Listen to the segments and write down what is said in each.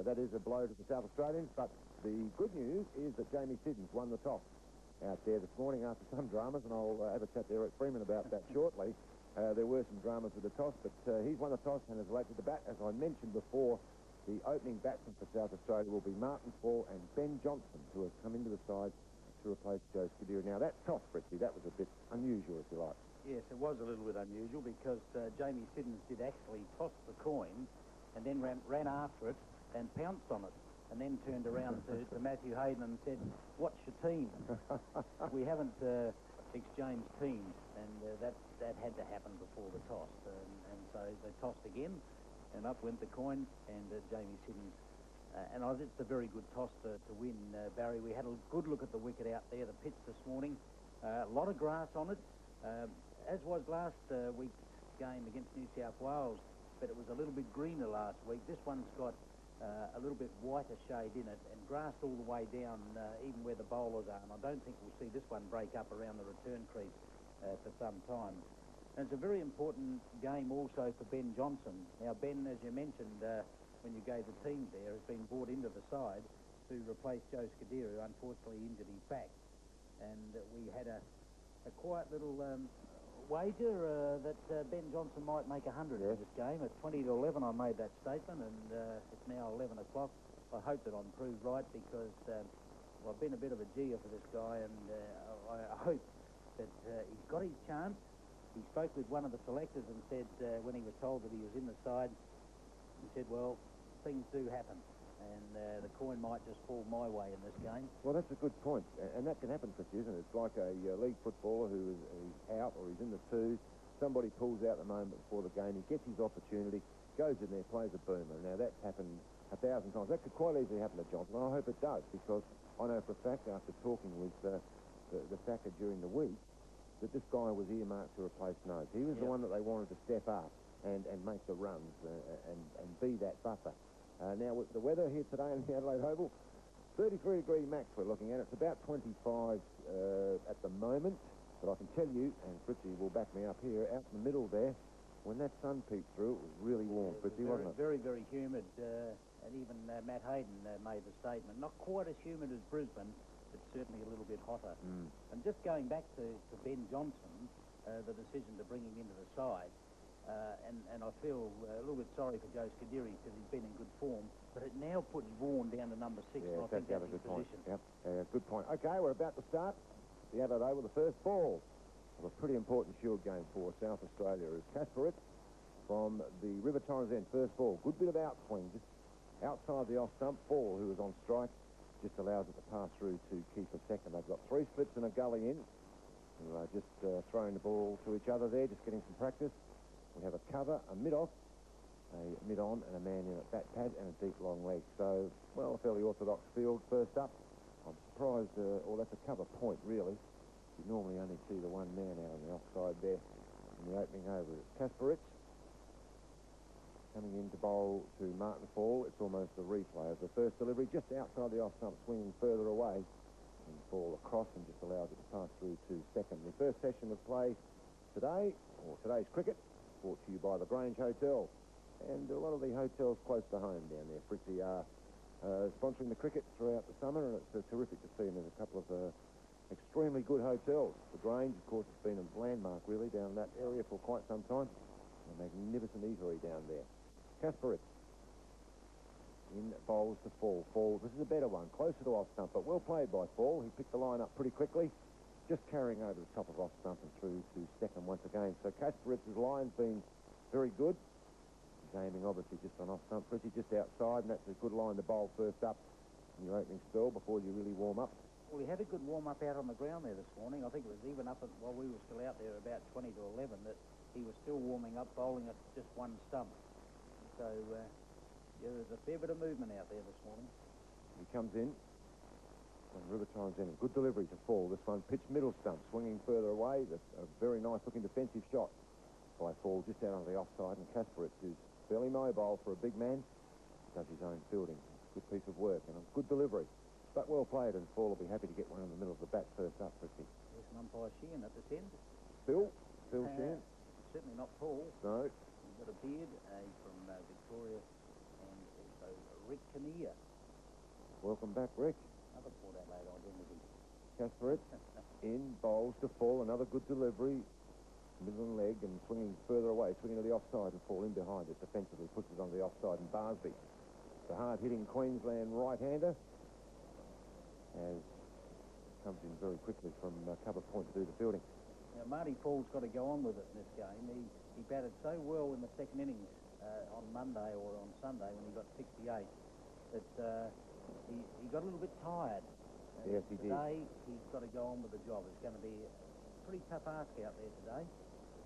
that is a blow to the South Australians, but the good news is that Jamie Siddons won the toss out there this morning after some dramas, and I'll have a chat to Eric Freeman about that shortly. There were some dramas with the toss, but he's won the toss and has elected the bat. As I mentioned before, the opening batsmen for South Australia will be Martin Paull and Ben Johnson, who have come into the side to replace Joe Scuderi. Now, that toss, Fritzy, that was a bit unusual, if you like. Yes, it was a little bit unusual because Jamie Siddons did actually toss the coin and then ran after it and pounced on it, and then turned around to Matthew Hayden and said, "What's your team?" We haven't exchanged teams, and that had to happen before the toss. And so they tossed again, and up went the coin, and Jamie Siddons. And I think it's a very good toss to win, Barry. We had a good look at the wicket out there, the pitch this morning. A lot of grass on it, as was last week's game against New South Wales, but it was a little bit greener last week. This one's got a little bit whiter shade in it and grassed all the way down, even where the bowlers are. And I don't think we'll see this one break up around the return crease for some time. And it's a very important game also for Ben Johnson. Now, Ben, as you mentioned when you gave the teams there, has been brought into the side to replace Joe Scuderi, who unfortunately injured his back. And we had a quiet little wager that Ben Johnson might make 100 in this game. At 20 to 11 I made that statement, and it's now 11 o'clock. I hope that I'm proved right because well, I've been a bit of a gear for this guy, and I hope that he's got his chance. He spoke with one of the selectors and said when he was told that he was in the side, he said, well, things do happen, and the coin might just fall my way in this game. Well, that's a good point, and that can happen, Chris, isn't it? It's like a league footballer who is out or he's in the twos. Somebody pulls out the moment before the game. He gets his opportunity, goes in there, plays a boomer. Now, that's happened 1,000 times. That could quite easily happen to Johnson. I hope it does, because I know for a fact, after talking with the Thacker during the week, that this guy was earmarked to replace Nose. He was the one that they wanted to step up and make the runs and be that buffer. Now, with the weather here today in the Adelaide Oval, 33-degree max we're looking at. It's about 25 at the moment, but I can tell you, and Fritzy will back me up here, out in the middle there, when that sun peeked through, it was really warm, Fritzy, wasn't it? Very, very humid, and even Matt Hayden made the statement. Not quite as humid as Brisbane, but certainly a little bit hotter. And just going back to Ben Johnson, the decision to bring him into the side, and I feel a little bit sorry for Joe Scuderi because he's been in good form, but it now puts Vaughan down to number 6, and I think that's a good position. Yep, good point. Okay, we're about to start the Adelaide Oval, the first ball of a pretty important Shield game for South Australia is Kasprowicz from the River Torrens End. First ball, good bit of outswing, just outside the off stump. Ball, who was on strike, just allows it to pass through to keeper second. They've got 3 splits and a gully in. Just throwing the ball to each other there, just getting some practice. We have a cover, a mid-off, a mid-on, and a man in at bat pad and a deep long leg. So, well, a fairly orthodox field first up. I'm surprised, or that's a cover point, really. You normally only see the one man out on the offside there in the opening over. Kasprowicz coming in to bowl to Martin Paull. It's almost a replay of the first delivery, just outside the off-stump, swinging further away, and Paull across and just allows it to pass through to second. The first session of play today, or today's cricket, brought to you by the Grange Hotel. And a lot of the hotels close to home down there, Fritzy, are sponsoring the cricket throughout the summer, and it's terrific to see them. There's a couple of extremely good hotels. The Grange, of course, has been a landmark, really, down that area for quite some time. A magnificent eatery down there. Kasprowicz in bowls to Fall. This is a better one, closer to off stump, but well played by Fall. He picked the line up pretty quickly, just carrying over the top of off stump and through to second once again. So Kasprowicz's line's been very good. He's aiming obviously just on off stump, Fritzy, just outside, and that's a good line to bowl first up in your opening spell before you really warm up. Well, he had a good warm-up out on the ground there this morning. I think it was even up while we were still out there about 20 to 11 that he was still warming up, bowling at just one stump. So, yeah, there's a fair bit of movement out there this morning. He comes in on River Torrens End. Good delivery to Fall. This one pitched middle stump, swinging further away. A very nice-looking defensive shot by Fall just out on the offside. And Kasprowicz, who's fairly mobile for a big man, does his own fielding. Good piece of work and a good delivery. But well played, and Fall will be happy to get one in the middle of the bat first up, Fritzy. There's an umpire Sheehan at this end. Phil Sheehan. Certainly not Paul. No. He's got a beard. He's from Victoria, and also Rick Kinnear. Welcome back, Rick. Another Port Adelaide identity. Kasprowicz in, bowls to Fall, another good delivery. Middle and leg and swinging further away, swinging to the offside and Fall in behind it. Defensively puts it on the offside, and Barsby, the hard-hitting Queensland right-hander, comes in very quickly from cover point to do the fielding. Now, Marty Paull's got to go on with it in this game. He batted so well in the second innings on Monday or on Sunday when he got 68 that he got a little bit tired. Yes, he did. Today, he's got to go on with the job. It's going to be a pretty tough ask out there today.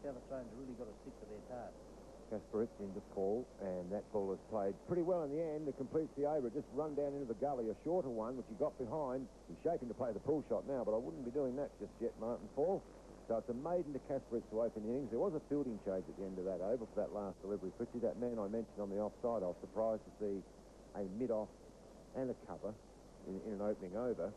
South Australians have really got to stick to their task. Kasprowicz into Paull, and that ball has played pretty well in the end. It completes the over. It just run down into the gully, a shorter one, which he got behind. He's shaping to play the pull shot now, but I wouldn't be doing that just yet, Martin Paull. So it's a maiden to Kasprowicz to open the innings. There was a fielding change at the end of that over for that last delivery. Fritzy, that man I mentioned on the offside, I was surprised to see a mid-off and a cover in an opening over.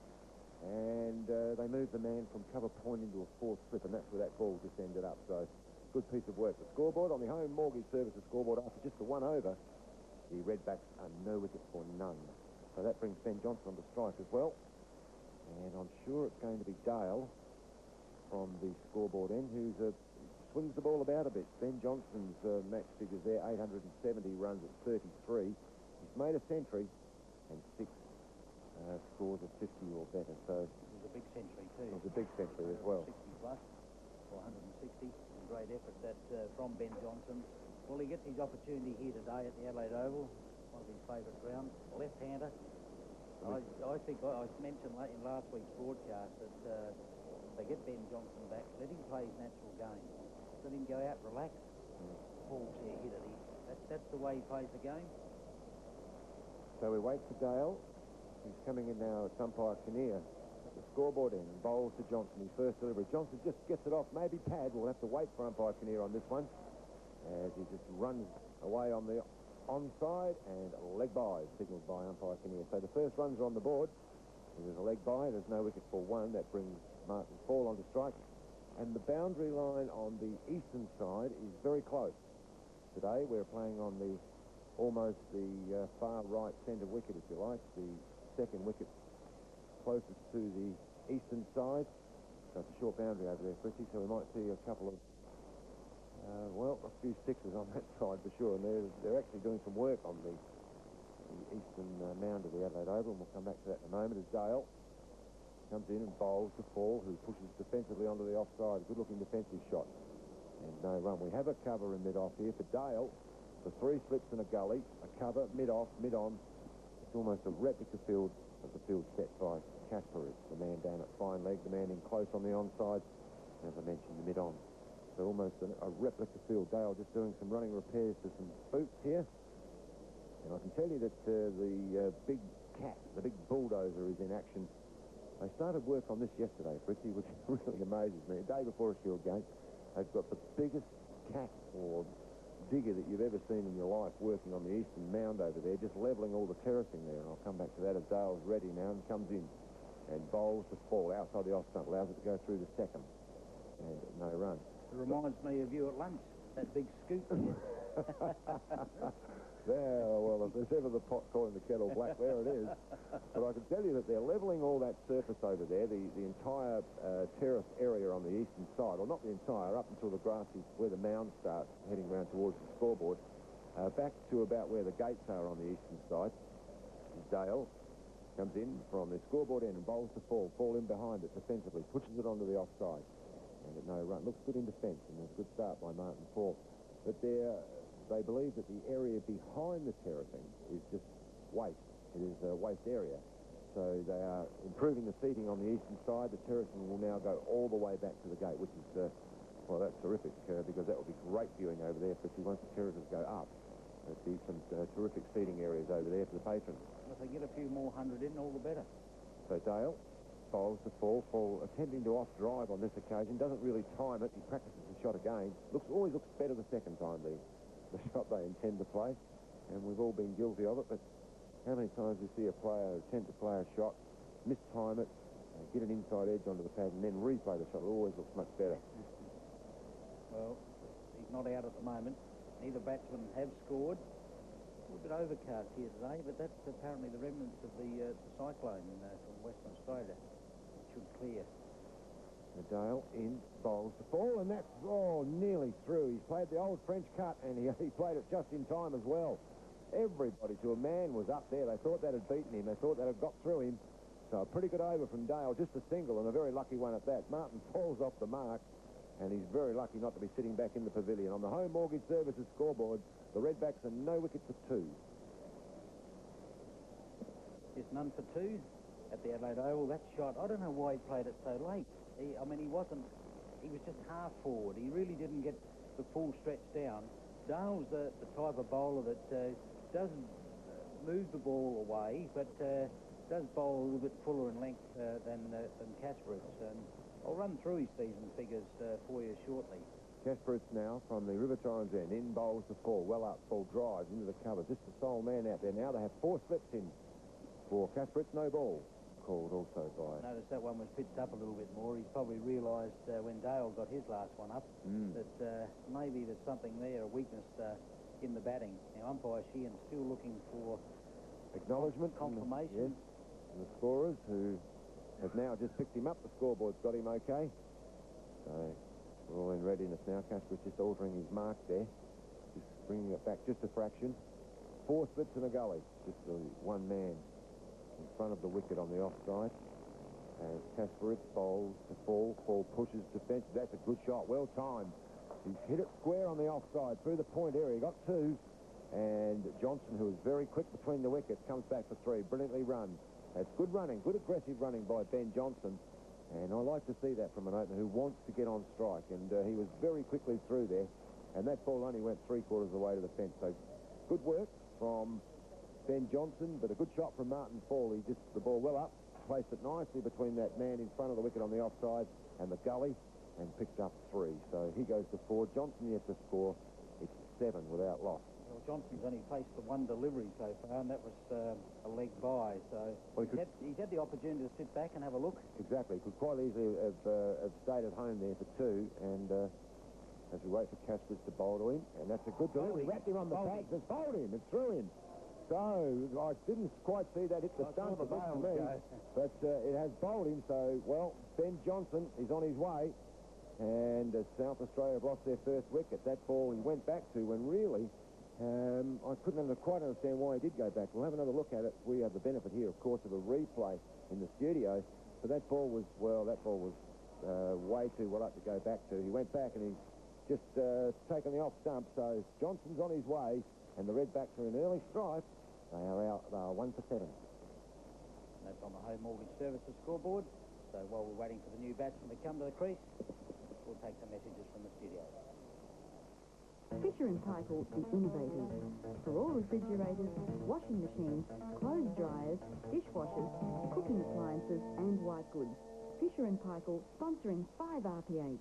And they moved the man from cover point into a fourth slip, and that's where that ball just ended up. So good piece of work. The scoreboard on the Home Mortgage Services scoreboard after just the one over, the Redbacks are no wicket for none. So that brings Ben Johnson on the strike as well. And I'm sure it's going to be Dale from the scoreboard end who swings the ball about a bit. Ben Johnson's match figures there, 870 runs at 33. He's made a century and 6 scores of 50 or better. So it was a big century too. It was a big century as well. 60 plus, or 160. Great effort that from Ben Johnson. Will he get his opportunity here today at the Adelaide Oval? One of his favourite grounds. Left-hander. I think I mentioned in last week's broadcast that they get Ben Johnson back, let him play his natural game. Let him go out, relax. Paul's here, hit it. That's the way he plays the game. So we wait for Dale. He's coming in now at umpire Kinnear at the scoreboard end and bowls to Johnson. His first delivery. Johnson just gets it off. Maybe pad. We'll have to wait for umpire Kinnear on this one as he just runs away on the onside and leg by, signalled by umpire Kinnear. So the first runs are on the board. There's a leg by. There's no wicket for one. That brings Martin Paull onto strike. And the boundary line on the eastern side is very close. Today we're playing on almost the far right centre wicket, if you like, the second wicket closest to the eastern side. So it's a short boundary over there, Fritzy, so we might see a couple of, a few sixes on that side for sure. And they're actually doing some work on the eastern mound of the Adelaide Oval, and we'll come back to that in a moment as Dale comes in and bowls to Fall, who pushes defensively onto the offside. Good-looking defensive shot. And no run. We have a cover in mid-off here for Dale. The 3 slips in a gully, a cover, mid-off, mid-on. It's almost a replica field of the field set by Kasprowicz, the man down at fine leg, the man in close on the onside, and as I mentioned, the mid-on. So almost a replica field. Dale just doing some running repairs to some boots here. And I can tell you that the big cat, the big bulldozer is in action. They started work on this yesterday, Fritzy, which really amazes me. A day before a Shield game, they've got the biggest cat or digger that you've ever seen in your life working on the eastern mound over there, just levelling all the terracing there. And I'll come back to that as Dale's ready now and comes in and bowls to Fall outside the off stump, allows it to go through the second. And no run. It reminds me of you at lunch, that big scoop there. There, well, if there's ever the pot calling the kettle black, there it is. But I can tell you that they're levelling all that surface over there, the entire terrace area on the eastern side, or not the entire, up until the grass is where the mound starts, heading round towards the scoreboard, back to about where the gates are on the eastern side. Dale comes in from the scoreboard end and bowls to Fall in behind it defensively, pushes it onto the offside, and at no run. Looks good in defence, and a good start by Martin Paull. But they believe that the area behind the terracing is just waste. It is a waste area. So they are improving the seating on the eastern side. The terracing will now go all the way back to the gate, which is, well, that's terrific, because that will be great viewing over there, especially once the terraces go up. There'll be some terrific seating areas over there for the patrons. If they get a few more 100 in, all the better. So Dale bowls to Fall attempting to off-drive on this occasion. Doesn't really time it. He practices the shot again. Always looks better the second time, the shot they intend to play, and we've all been guilty of it. But how many times we see a player attempt to play a shot, mistime it, get an inside edge onto the pad, and then replay the shot? It always looks much better. Well, he's not out at the moment. Neither batsmen have scored. little bit overcast here today, but that's apparently the remnants of the cyclone from Western Australia. It should clear. Dale in, bowls the ball, and that's, nearly through. He's played the old French cut, and he played it just in time as well. Everybody to a man was up there. They thought that had beaten him. They thought that had got through him. So a pretty good over from Dale, just a single, and a very lucky one at that. Martin falls off the mark, and he's very lucky not to be sitting back in the pavilion. On the Home Mortgage Services scoreboard, the Redbacks are no wicket for 2. There's none for 2 at the Adelaide Oval. That shot, I don't know why he played it so late. He was just half forward. He really didn't get the full stretch down. Dale's the type of bowler that doesn't move the ball away, but does bowl a little bit fuller in length than Kasprowicz. And I'll run through his season figures for you shortly. Kasprowicz now from the River Torrens end. In bowls the ball, well up, ball drives into the cover. Just the sole man out there. Now they have 4 slips in for Kasprowicz. No ball. Called also by... Notice that one was pitched up a little bit more. He's probably realised when Dale got his last one up that maybe there's something there, a weakness in the batting. Now, umpire Sheehan's still looking for acknowledgement, confirmation. Yes, and the scorers who have now just picked him up. The scoreboard's got him okay. So we're all in readiness now. Kasprowicz just altering his mark there, just bringing it back just a fraction. 4 slips in a gully, just the one man in front of the wicket on the offside. As Kasprowicz bowls to Fall. Fall pushes defence. That's a good shot. Well timed. He's hit it square on the offside through the point area. He got 2. And Johnson, who is very quick between the wickets, comes back for 3. Brilliantly run. That's good running. Good aggressive running by Ben Johnson. And I like to see that from an opener who wants to get on strike. And he was very quickly through there. And that ball only went 3/4 of the way to the fence. So good work from Ben Johnson, but a good shot from Martin Foley. Just the ball well up, placed it nicely between that man in front of the wicket on the offside and the gully, and picked up 3. So he goes to 4. Johnson yet to score. It's 7 without loss. Well, Johnson's only faced the 1 delivery so far, and that was a leg by. So well, he's had the opportunity to sit back and have a look. Exactly. Could quite easily have stayed at home there for 2, and as we wait for Kasprowicz to bowl to him, and that's a good delivery. Wrapped him on the pads. It's bowled him. It's through him. So I didn't quite see that hit the stump of me, but it has bowled him. So, well, Ben Johnson is on his way, and South Australia have lost their first wicket. That ball he went back to when really I couldn't quite understand why he did go back. We'll have another look at it. We have the benefit here, of course, of a replay in the studio. But that ball was, way too well up to go back to. He went back and he's just taken the off stump. So Johnson's on his way, and the Redbacks are in early strife. They are out. They are 1 for 7. That's on the Home Mortgage Services scoreboard. So while we're waiting for the new batsman to come to the crease, we'll take some messages from the studio. Fisher & Paykel, the innovators. For all refrigerators, washing machines, clothes dryers, dishwashers, cooking appliances and white goods. Fisher & Paykel, sponsoring 5RPH.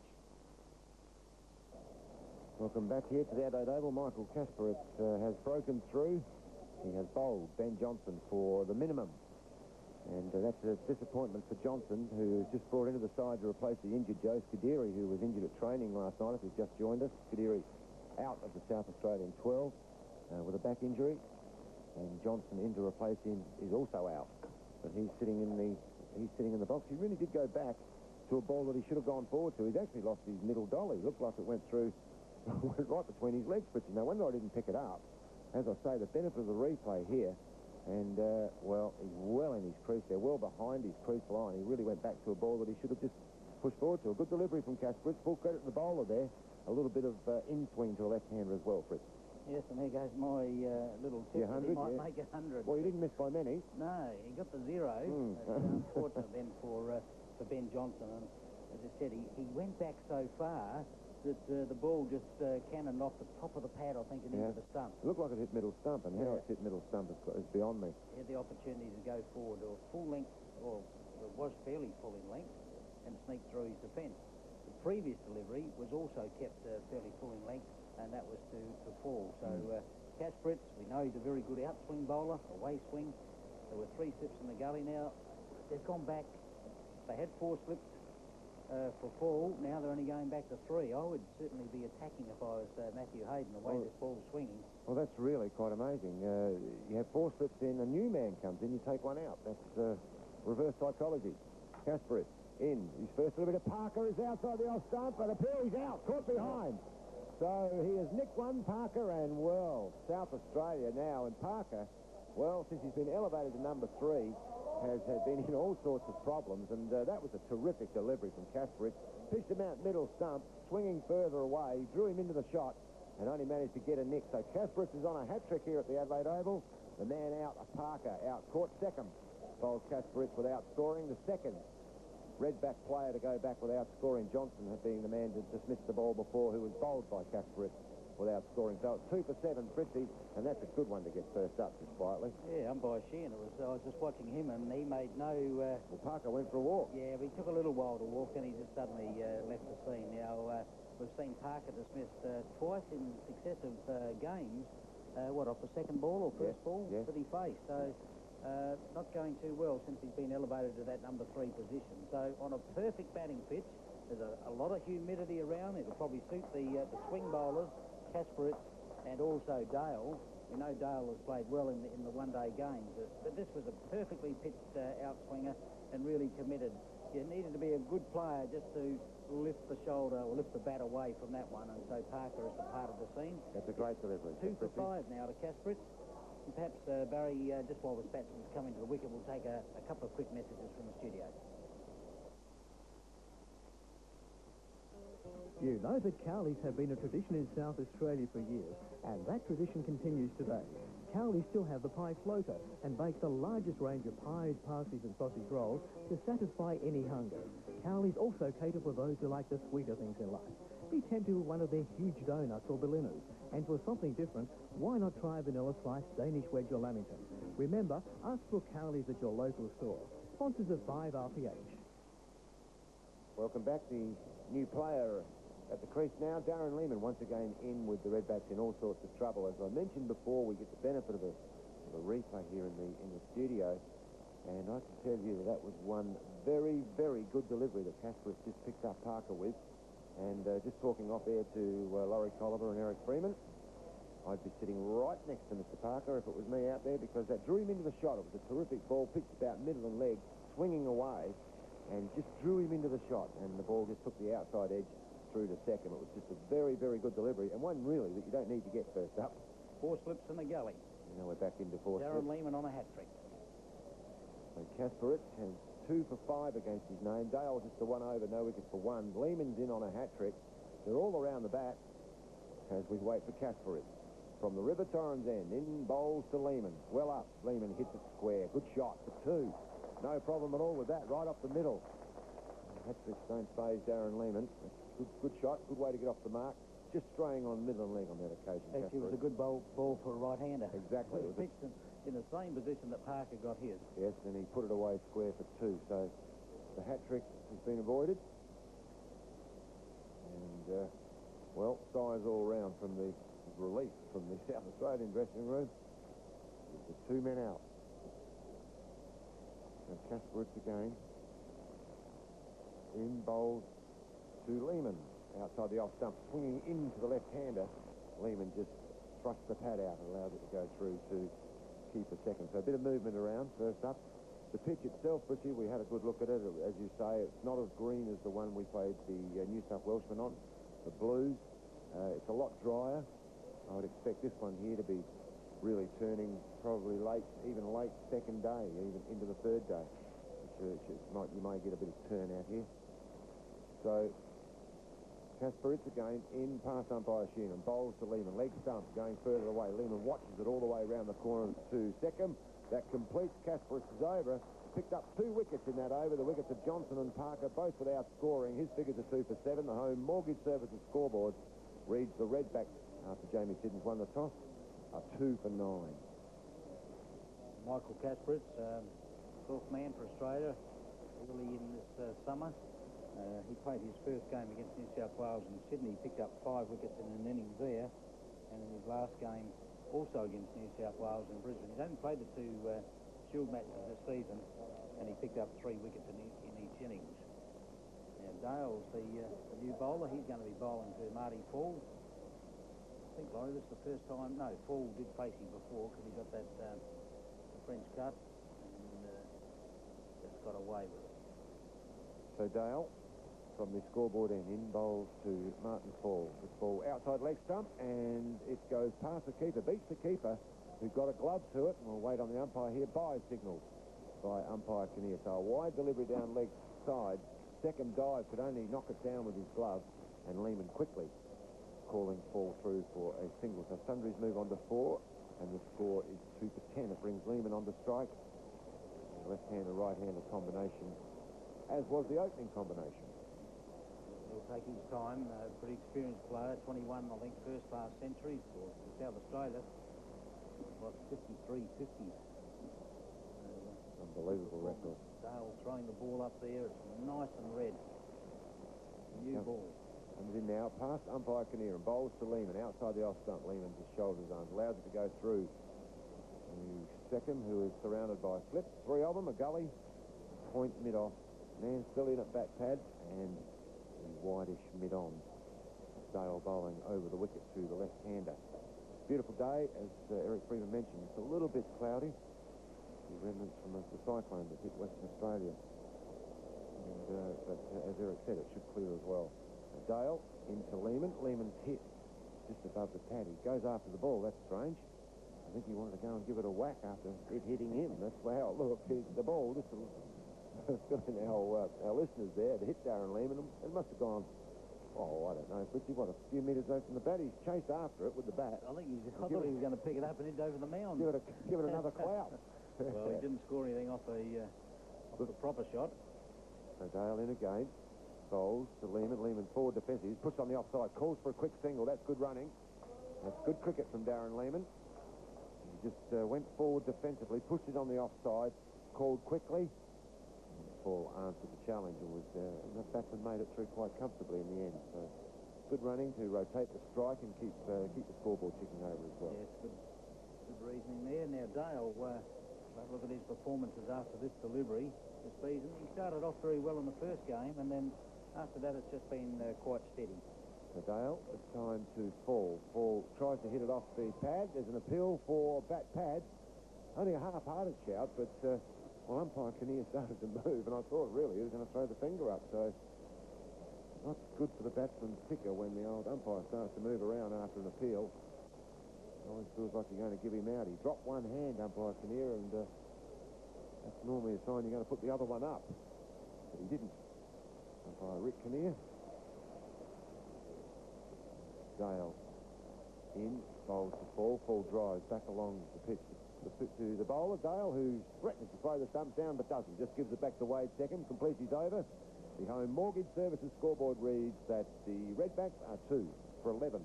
Welcome back here to the Adelaide Oval. Michael Kasprowicz has broken through. He has bowled Ben Johnson for the minimum. And that's a disappointment for Johnson, who just brought into the side to replace the injured Joe Scuderi, who was injured at training last night, who's just joined us. Scuderi out of the South Australian 12 with a back injury. And Johnson in to replace him is also out. But he's sitting in the box. He really did go back to a ball that he should have gone forward to. He's actually lost his middle dolly. Looked like it went through right between his legs. But, you know, wonder I didn't pick it up. As I say, the benefit of the replay here, and, well, he's well in his crease there, well behind his crease line. He really went back to a ball that he should have just pushed forward to. A good delivery from Kasprowicz. Full credit to the bowler there. A little bit of in-swing to a left-hander as well, Fritz. Yes, and there goes my little tip. Your 100, he might yeah. make 100. Well, you didn't miss by many. No, he got the 0. Unfortunate then for Ben Johnson. And as I said, he went back so far that the ball just cannoned off the top of the pad, I think, and into the stump. It looked like it hit middle stump, and how it hit middle stump is beyond me. He had the opportunity to go forward or full length, or it was fairly full in length, and sneak through his defence. The previous delivery was also kept fairly full in length, and that was to Fall. So Kasprowicz, we know he's a very good outswing bowler, away swing. There were 3 slips in the gully now. They've gone back. They had 4 slips for Fall. Now they're only going back to 3. I would certainly be attacking if I was Matthew Hayden, the way this ball's swinging. Well, that's really quite amazing. You have 4 slips in, a new man comes in, you take one out. That's reverse psychology. Kasprowicz in. His first little bit of Parker is outside the off stump, but he's out, caught behind. So he has nicked one, Parker, and, well, South Australia now. And Parker, well, since he's been elevated to number 3, has been in all sorts of problems. And that was a terrific delivery from Kasprowicz. Pitched him out middle stump, swinging further away, drew him into the shot, and only managed to get a nick. So Kasprowicz is on a hat-trick here at the Adelaide Oval. The man out, Parker, out, caught second. Bowled Kasprowicz without scoring. The second red-back player to go back without scoring, Johnson being the man to dismiss the ball before, who was bowled by Kasprowicz without scoring. So it's 2 for 7, Fritzy, and that's a good one to get first up, just quietly. Yeah, umpire Sheehan, I was just watching him, and he made no... Well, Parker went for a walk. Yeah, but he took a little while to walk, and he just suddenly left the scene. Now, we've seen Parker dismissed twice in successive games. Off the second ball or first ball that he faced. So... not going too well since he's been elevated to that number 3 position. So on a perfect batting pitch, there's a lot of humidity around. It'll probably suit the swing bowlers, Kasprowicz and also Dale. We know Dale has played well in the one-day games, but this was a perfectly pitched outswinger and really committed. You needed to be a good player just to lift the shoulder or lift the bat away from that one, and so Parker is a part of the scene. That's a great delivery. 2 for 5 now to Kasprowicz. And perhaps, Barry, just while the batsman's coming to the wicket, we'll take a couple of quick messages from the studio. You know that Cowleys have been a tradition in South Australia for years, and that tradition continues today. Cowleys still have the pie floater and bake the largest range of pies, pasties and sausage rolls to satisfy any hunger. Cowleys also cater for those who like the sweeter things in life. Be tempted with one of their huge donuts or Berliners. And for something different, why not try a vanilla slice, Danish wedge or Lamington? Remember, ask for Cowleys at your local store. Sponsors of 5RPH. Welcome back. The new player at the crease now, Darren Lehmann, once again in with the Redbacks in all sorts of trouble. As I mentioned before, we get the benefit of a replay here in the studio, and I can tell you that was one very, very good delivery that Kasprowicz just picked up Parker with. And just talking off air to Laurie Colliver and Eric Freeman, I'd be sitting right next to Mr. Parker if it was me out there, because that drew him into the shot. It was a terrific ball, pitched about middle and leg, swinging away, and just drew him into the shot. And the ball just took the outside edge through to second. It was just a very, very good delivery, and one really that you don't need to get first up. 4 slips in the gully. And now we're back into 4 Darren slips. Lehmann on a hat-trick. And Kasprowicz has 2 for 5 against his name. Dale just the one over, no wickets for 1. Lehmann's in on a hat-trick. They're all around the bat as we wait for Kasprowicz. From the River Torrens end, in bowls to Lehmann. Well up. Lehmann hits it square. Good shot for 2. No problem at all with that. Right off the middle. Hat-tricks don't phase Darren Lehmann. Good shot. Good way to get off the mark. Just straying on middle and leg on that occasion. Actually, it was a good ball for a right-hander. Exactly. It was pitched in the same position that Parker got his. Yes, and he put it away square for 2. So the hat-trick has been avoided. And, well, sighs all round from the relief from the South Australian dressing room. With the 2 men out. And Kasprowicz again. In bowls to Lehmann. Outside the off stump, swinging into the left-hander. Lehmann just thrust the pad out and allowed it to go through to keep a second. So a bit of movement around first up. The pitch itself, Richie, we had a good look at it. As you say, it's not as green as the one we played the New South Welshmen on, the Blues. It's a lot drier. I would expect this one here to be really turning probably late second day, even into the third day. You may get a bit of turn out here. So Kasprowicz again in past umpire Sheehan, bowls to Lehmann, leg stump going further away. Lehmann watches it all the way around the corner to second. That completes Kasprawicz's over. Picked up 2 wickets in that over. The wickets of Johnson and Parker, both without scoring. His figures are 2 for 7. The home mortgage services scoreboard reads the Redbacks, after Jamie Siddons won the toss, are 2 for 9. Michael Kasprowicz, 12th man for Australia early in this summer. He played his first game against New South Wales in Sydney. He picked up 5 wickets in an innings there. And in his last game, also against New South Wales in Brisbane. He's only played the 2 Shield matches this season, and he picked up 3 wickets in each innings. Now, Dale's the new bowler. He's going to be bowling to Marty Paull. think, Laurie, this is the first time. No, Paull did face him before because he got that French cut and just got away with it. So Dale, from the scoreboard end, in bowls to Martin Paull. This ball outside leg stump, and it goes past the keeper, beats the keeper, who got a glove to it, and we'll wait on the umpire here. Bye signals by umpire Kinnear. So a wide delivery down leg side. Second dive could only knock it down with his glove, and Lehmann quickly calling Paull through for a single. So Sundry's move on to 4, and the score is 2 for 10. It brings Lehmann on to strike. Left-hander, right-hander combination, as was the opening combination. He'll take his time. Pretty experienced player. 21, I think, first-class centuries for South Australia. What, 53-50. Unbelievable record. Dale throwing the ball up there. It's nice and red. New ball. Comes in now, past umpire Kinnear and bowls to Lehmann outside the off stump. Lehmann just shoulders arms, allows it to go through. The second, who is surrounded by flips, 3 of them, a gully, point mid-off, man still in at bat pad, and the whitish mid-on. Dale bowling over the wicket to the left-hander. Beautiful day, as Eric Freeman mentioned. It's a little bit cloudy. The remnants from the cyclone that hit Western Australia. But as Eric said, it should clear as well. Dale into Lehmann. Lehmann's hit just above the pad. He goes after the ball. That's strange. I think he wanted to go and give it a whack after it hitting him. That's how it looked. The ball, just our listeners there, to hit Darren Lehmann. It must have gone, I don't know, Fritzy, what, a few metres away from the bat. He's chased after it with the bat. I thought he was going to pick it up and hit over the mound. Give it another clout. Well, he didn't score anything off a proper shot. So Dale in again. Bowls to Lehmann. Lehmann forward defensive. He's pushed on the offside. Calls for a quick single. That's good running. That's good cricket from Darren Lehmann. He just went forward defensively, pushed it on the offside, called quickly. And Paull answered the challenge, and the batsman made it through quite comfortably in the end. So good running to rotate the strike and keep the scoreboard ticking over as well. Yes, good reasoning there. Now Dale, have a look at his performances after this delivery this season. He started off very well in the first game, and then after that it's just been quite steady. So Dale, it's time to Paull. Paull tries to hit it off the pad. There's an appeal for bat pad. Only a half-hearted shout, but umpire Kinnear started to move, and I thought really he was going to throw the finger up. So not good for the batsman's kicker when the old umpire starts to move around after an appeal. Always feels like you're going to give him out. He dropped one hand, umpire Kinnear, and that's normally a sign you're going to put the other one up. But he didn't. Umpire Rick Kinnear. Dale in, bowls to Paull. Paull drives back along the pitch to the bowler, Dale, who threatens to throw the stumps down but doesn't. Just gives it back to Wade second, completes his over. The Home Mortgage Services scoreboard reads that the Redbacks are 2 for 11.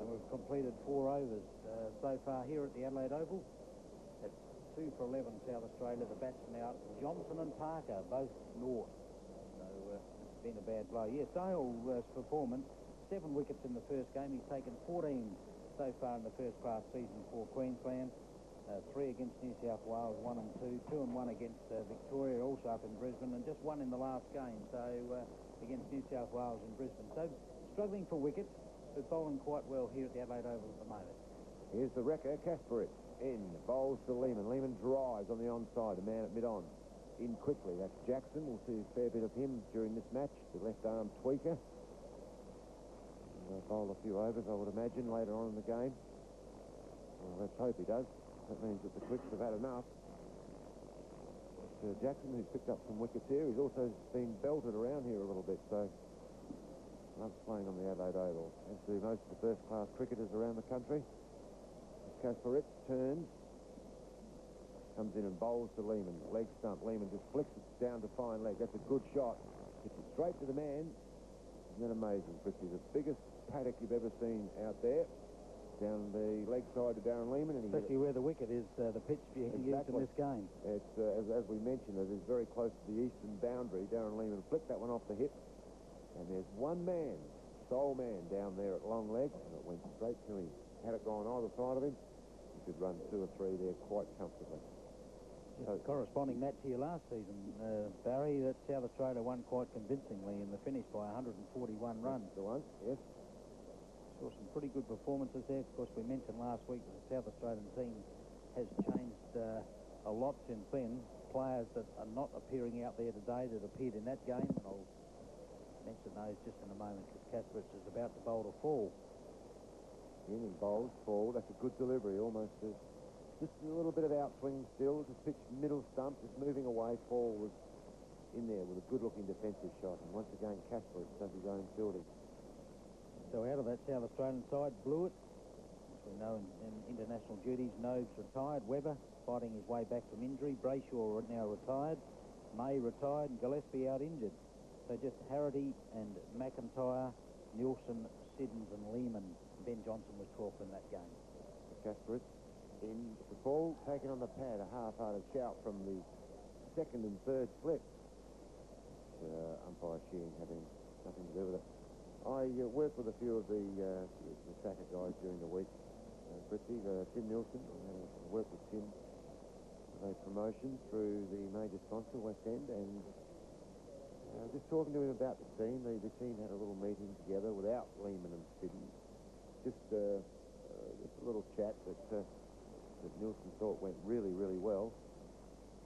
And we've completed 4 overs so far here at the Adelaide Oval. It's 2 for 11 South Australia. The batsmen out, Johnson and Parker, both north. So it's been a bad blow. Yes, Dale's performance, 7 wickets in the first game. He's taken 14 so far in the first-class season for Queensland. 3 against New South Wales, 1 and 2. 2 and 1 against Victoria, also up in Brisbane, and just 1 in the last game, so against New South Wales in Brisbane. So struggling for wickets, but bowling quite well here at the Adelaide Oval at the moment. Here's the wrecker, Kasprowicz. In, bowls to Lehmann. Lehmann drives on the onside, a man at mid-on. In quickly, that's Jackson. We'll see a fair bit of him during this match, the left-arm tweaker. He'll bowl a few overs, I would imagine, later on in the game. Well, let's hope he does. That means that the Quicks have had enough. But, Jackson, who's picked up some wickets here, he's also been belted around here a little bit, so loves playing on the Adelaide Oval, as do most of the first-class cricketers around the country. Kasprowicz turns, comes in and bowls to Lehmann. Leg stump. Lehmann just flicks it down to fine leg. That's a good shot. Hits it straight to the man. Isn't that amazing, Fritzy? The biggest paddock you've ever seen out there. Down the leg side to Darren Lehmann. And especially where the wicket is, the pitch being used in this game. It's, as we mentioned, it is very close to the eastern boundary. Darren Lehmann flicked that one off the hip. And there's one man, sole man, down there at long leg, and it went straight to him. Had it gone either side of him, he could run 2 or 3 there quite comfortably. Just a corresponding match here last season, Barry, that South Australia won quite convincingly in the finish by 141 runs. The one, yes. Saw some pretty good performances there. Of course, we mentioned last week that the South Australian team has changed a lot since then. Players that are not appearing out there today that appeared in that game, and I'll mention those just in a moment because Kasprowicz is about to bowl to Fall. In and bowls, Fall. That's a good delivery, almost just a little bit of outswing still. Just pitch middle stump, just moving away. Fall was in there with a good-looking defensive shot, and once again Kasprowicz does his own fielding. So out of that South Australian side, Blewett, as we know in international duties, Noves retired, Webber fighting his way back from injury, Brayshaw now retired, May retired, and Gillespie out injured. So just Harrity and McIntyre, Nielsen, Siddons and Lehmann. Ben Johnson was 12th in that game. Kasprowicz in the ball, taken on the pad, a half-hearted shout from the second and third slip. Umpire Sheehan having nothing to do with it. I worked with a few of the Sacker guys during the week. Fritzy, Tim Nielsen, I worked with Tim with a promotion through the major sponsor, West End, and just talking to him about the team. The team had a little meeting together without Lehmann and Siddons. Just a little chat that Nielsen thought went really, really well.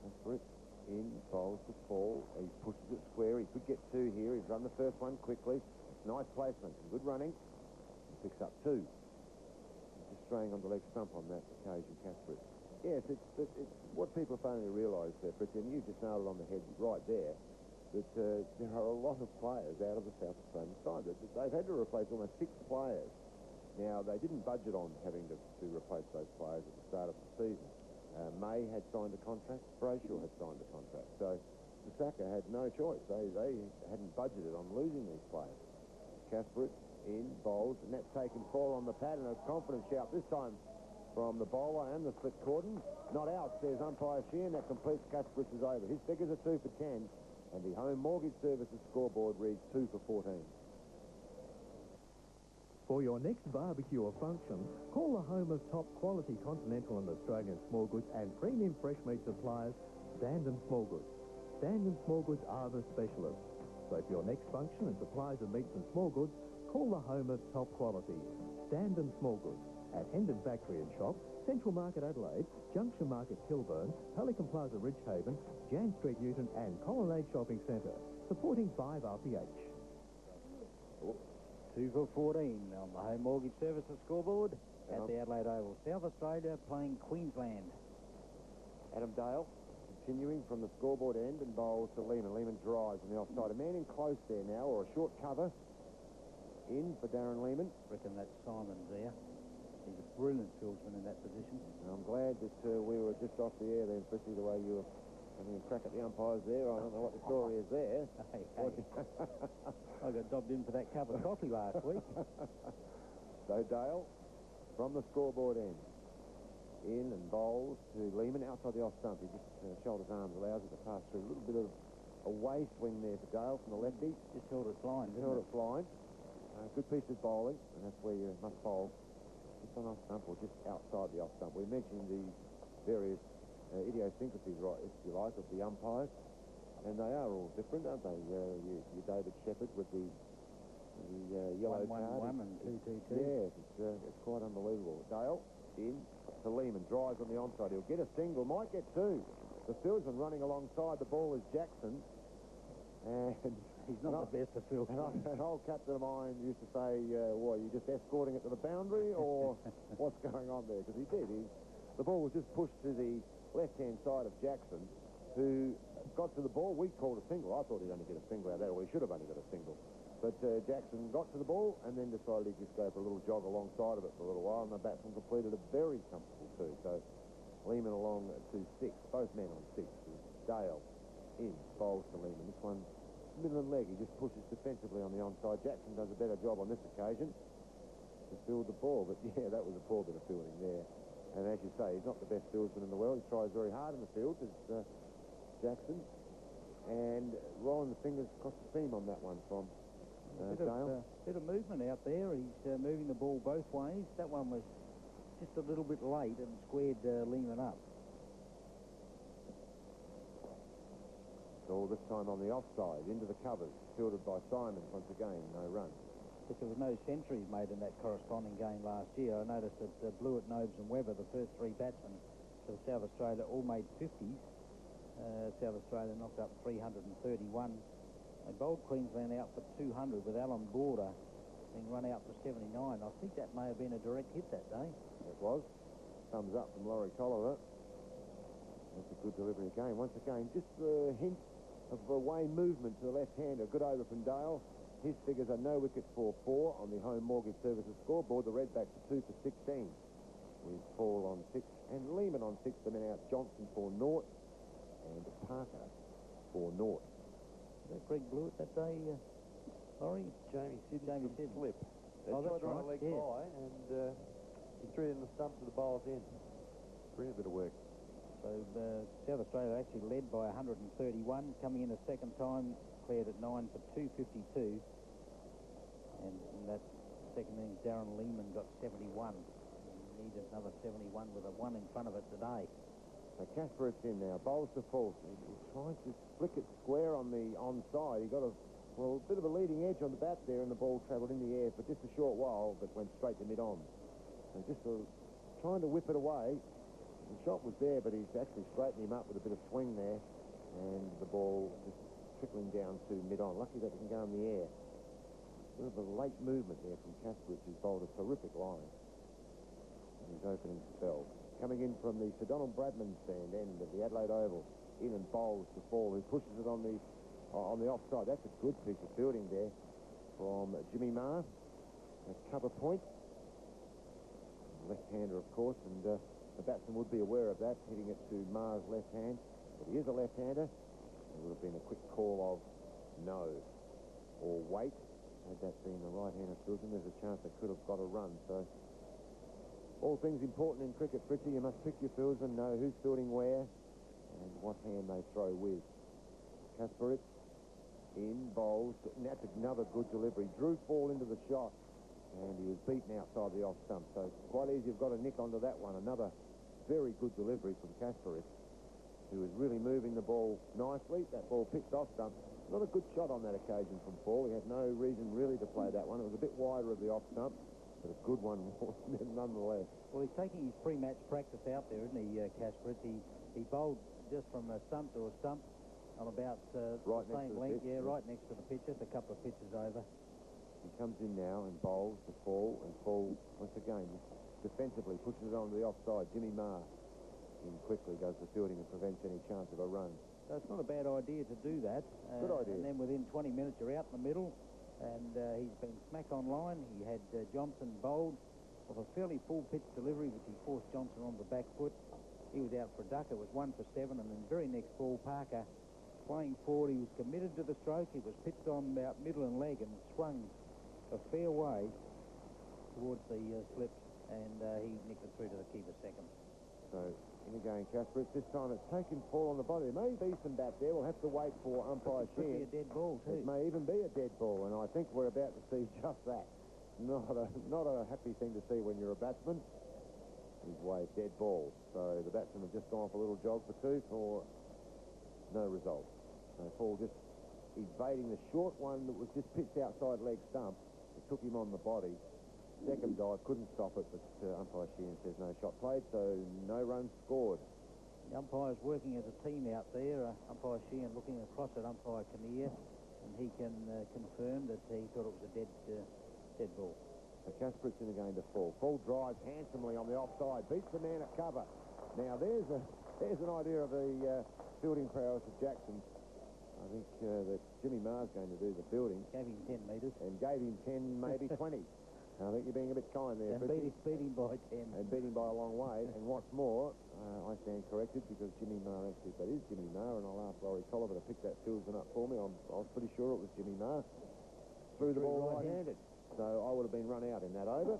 Kasprowicz in, bowls to Fall. He pushes it square. He could get two here. He's run the first one quickly. Nice placement. Good running. He picks up two. Just straying on the leg stump on that occasion, Kasprowicz. Yes, it's what people are failing to realise there, Fritz, and you just nailed it on the head right there, that there are a lot of players out of the South Australian side. They've had to replace almost 6 players. Now, they didn't budget on having to replace those players at the start of the season. May had signed a contract. Brayshaw had signed a contract. So the Sacker had no choice. They hadn't budgeted on losing these players. Kasprowicz in, bowls, and that's taken Fall on the pad, and a confident shout this time from the bowler and the split cordon. Not out, says umpire Sheehan. That completes Kasprowicz's over. His figures are 2 for 10, and the Home Mortgage Services scoreboard reads 2 for 14. For your next barbecue or function, call the home of top quality continental and Australian small goods and premium fresh meat suppliers, Stand & Small Goods. Stand & Small Goods are the specialists. So for your next function and supplies of meats and small goods, call the home of top quality, Stand & Small Goods. At Hendon Factory and Shop, Central Market Adelaide, Junction Market Kilburn, Pelican Plaza Ridgehaven, Jan Street Newton and Colonnade Shopping Centre, supporting 5RPH. 2 for 14 on the Home Mortgage Services scoreboard at the Adelaide Oval. South Australia playing Queensland. Adam Dale continuing from the scoreboard end and bowls to Lehmann. Lehmann drives on the offside. A man in close there now, or a short cover. In for Darren Lehmann. Reckon that's Simon there. He's a brilliant fieldsman in that position. And I'm glad that we were just off the air then, Fritzy, the way you were having a crack at the umpires there. I don't know what the story is there. Hey. I got dobbed in for that cup of coffee last week. So Dale from the scoreboard end. In and bowls to Lehmann outside the off stump. He just shoulders arms, allows it to pass through. A little bit of a way swing there for Dale from the lefty. Just held it blind. Held it blind. Good piece of bowling, and that's where you must bowl. Just on off stump or just outside the off stump. We mentioned the various idiosyncrasies, right, if you like, of the umpires, and they are all different, aren't they? You David Shepherd with the yellow card. 1-1 and 2-2-2. Yes, it's quite unbelievable. Dale in to Lehmann, drives on the onside. He'll get a single, might get 2. The fieldsman running alongside the ball is Jackson, and he's not the best of field. An old captain of mine used to say, "What, are you just escorting it to the boundary, or what's going on there?" Because he did. The ball was just pushed to the left-hand side of Jackson, who got to the ball. We called a single. I thought he'd only get a single out of that, or he should have only got a single. But Jackson got to the ball and then decided he'd just go for a little jog alongside of it for a little while, and the batsman completed a very comfortable 2. So Lehmann along to 6. Both men on 6. Dale in, bowls to Lehmann. This one, middle and leg. He just pushes defensively on the onside. Jackson does a better job on this occasion to field the ball. But, yeah, that was a poor bit of fielding there. And as you say, he's not the best fieldsman in the world. He tries very hard in the field, as Jackson. And rolling the fingers across the seam on that one from Dale. Bit of movement out there. He's moving the ball both ways. That one was just a little bit late and squared Lehmann up. So this time on the offside, into the covers, fielded by Simon once again, no run. Because there was no centuries made in that corresponding game last year. I noticed that Blewett, Nobes and Webber, the first three batsmen for South Australia, all made 50s. South Australia knocked up 331. They bowled Queensland out for 200 with Alan Border being run out for 79. I think that may have been a direct hit that day. It was. Thumbs up from Laurie Colliver. That's a good delivery again. Once again, just a hint of away movement to the left-hander. Good over from Dale. His figures are no wicket for 4 on the Home Mortgage Services scoreboard. The Redbacks are 2 for 16 with Paull on 6 and Lehmann on 6. The men out Johnson for 0 and Parker for 0. Was that Greg Blewett that day, Laurie? Jamie Sidney slip. They tried to run a leg by and he threw it in the stump to the bowler's end. Brilliant bit of work. So South Australia actually led by 131, coming in a second time, cleared at 9 for 252. And in that second innings, Darren Lehmann got 71. He needed another 71 with a 1 in front of it today. So Kasprowicz in now, bowls to Foley. He tries to flick it square on the onside. He got a bit of a leading edge on the bat there, and the ball travelled in the air for just a short while, but went straight to mid-on. So just trying to whip it away. The shot was there, but he's actually straightened him up with a bit of swing there, and the ball just trickling down to mid-on. Lucky that didn't go in the air. A bit of a late movement there from Kasprowicz, who's bowled a terrific line in his opening spell. Coming in from the Sir Donald Bradman stand end of the Adelaide Oval, in and bowls to Fall, who pushes it on the offside. That's a good piece of fielding there from Jimmy Maher. A cover point. Left-hander, of course, and the batsman would be aware of that, hitting it to Maher's left hand. But he is a left-hander. There would have been a quick call of no or wait. Had that been the right-hander fielder, there's a chance they could have got a run. So all things important in cricket, Fritzy. You must pick your fieldsmen, know who's fielding where and what hand they throw with. Kasprowicz in, bowls. That's another good delivery. Drew Fall into the shot, and he was beaten outside the off stump. So quite easy. You've got a nick onto that one. Another very good delivery from Kasprowicz, who was really moving the ball nicely. That ball pitched off stump. Not a good shot on that occasion from Fall. He had no reason really to play that one. It was a bit wider of the off stump, but a good one nonetheless. Well, he's taking his pre-match practice out there, isn't he, Kasprowicz? He bowled just from a stump to a stump on about right the same length. Pitch, yeah, right next to the pitch, just a couple of pitches over. He comes in now and bowls to Fall, and Fall, once again, defensively pushes it on to the offside. Jimmy Maher in quickly, goes to fielding and prevents any chance of a run. So it's not a bad idea to do that. Good idea. And then within 20 minutes, you're out in the middle, and he's been smack on line. He had Johnson bowled of a fairly full pitch delivery, which he forced Johnson on the back foot. He was out for a duck. It was 1 for 7, and then very next ball, Parker playing forward. He was committed to the stroke. He was pitched on about middle and leg and swung a fair way towards the slip, and he nicked it through to the keeper second. So in again, Kasprowicz. This time it's taken Fall on the body. There may be some bat there. We'll have to wait for umpire Sheehan. Could be a dead ball too. It may even be a dead ball, and I think we're about to see just that. Not a happy thing to see when you're a batsman. He's waved dead ball. So the batsman have just gone for a little jog for 2 for no result. So Fall just evading the short one that was just pitched outside leg stump. It took him on the body. Second dive, couldn't stop it, but umpire Sheehan says no shot played, so no runs scored. The umpire's working as a team out there. Umpire Sheehan looking across at umpire Kinnear, and he can confirm that he thought it was a dead ball. So Kasprowicz in again to Fall. Fall drives handsomely on the offside, beats the man at cover. Now there's an idea of the fielding prowess of Jackson. I think that Jimmy Maher's going to do the fielding. Gave him 10 metres. And gave him 10, maybe 20. I think you're being a bit kind there, and beat him by 10. And beat him by a long way. And what's more, I stand corrected because Jimmy Maher, actually, that is Jimmy Maher, and I'll ask Laurie Colliver to pick that fieldsman up for me. I was pretty sure it was Jimmy Maher. Threw the ball right-handed. So I would have been run out in that over,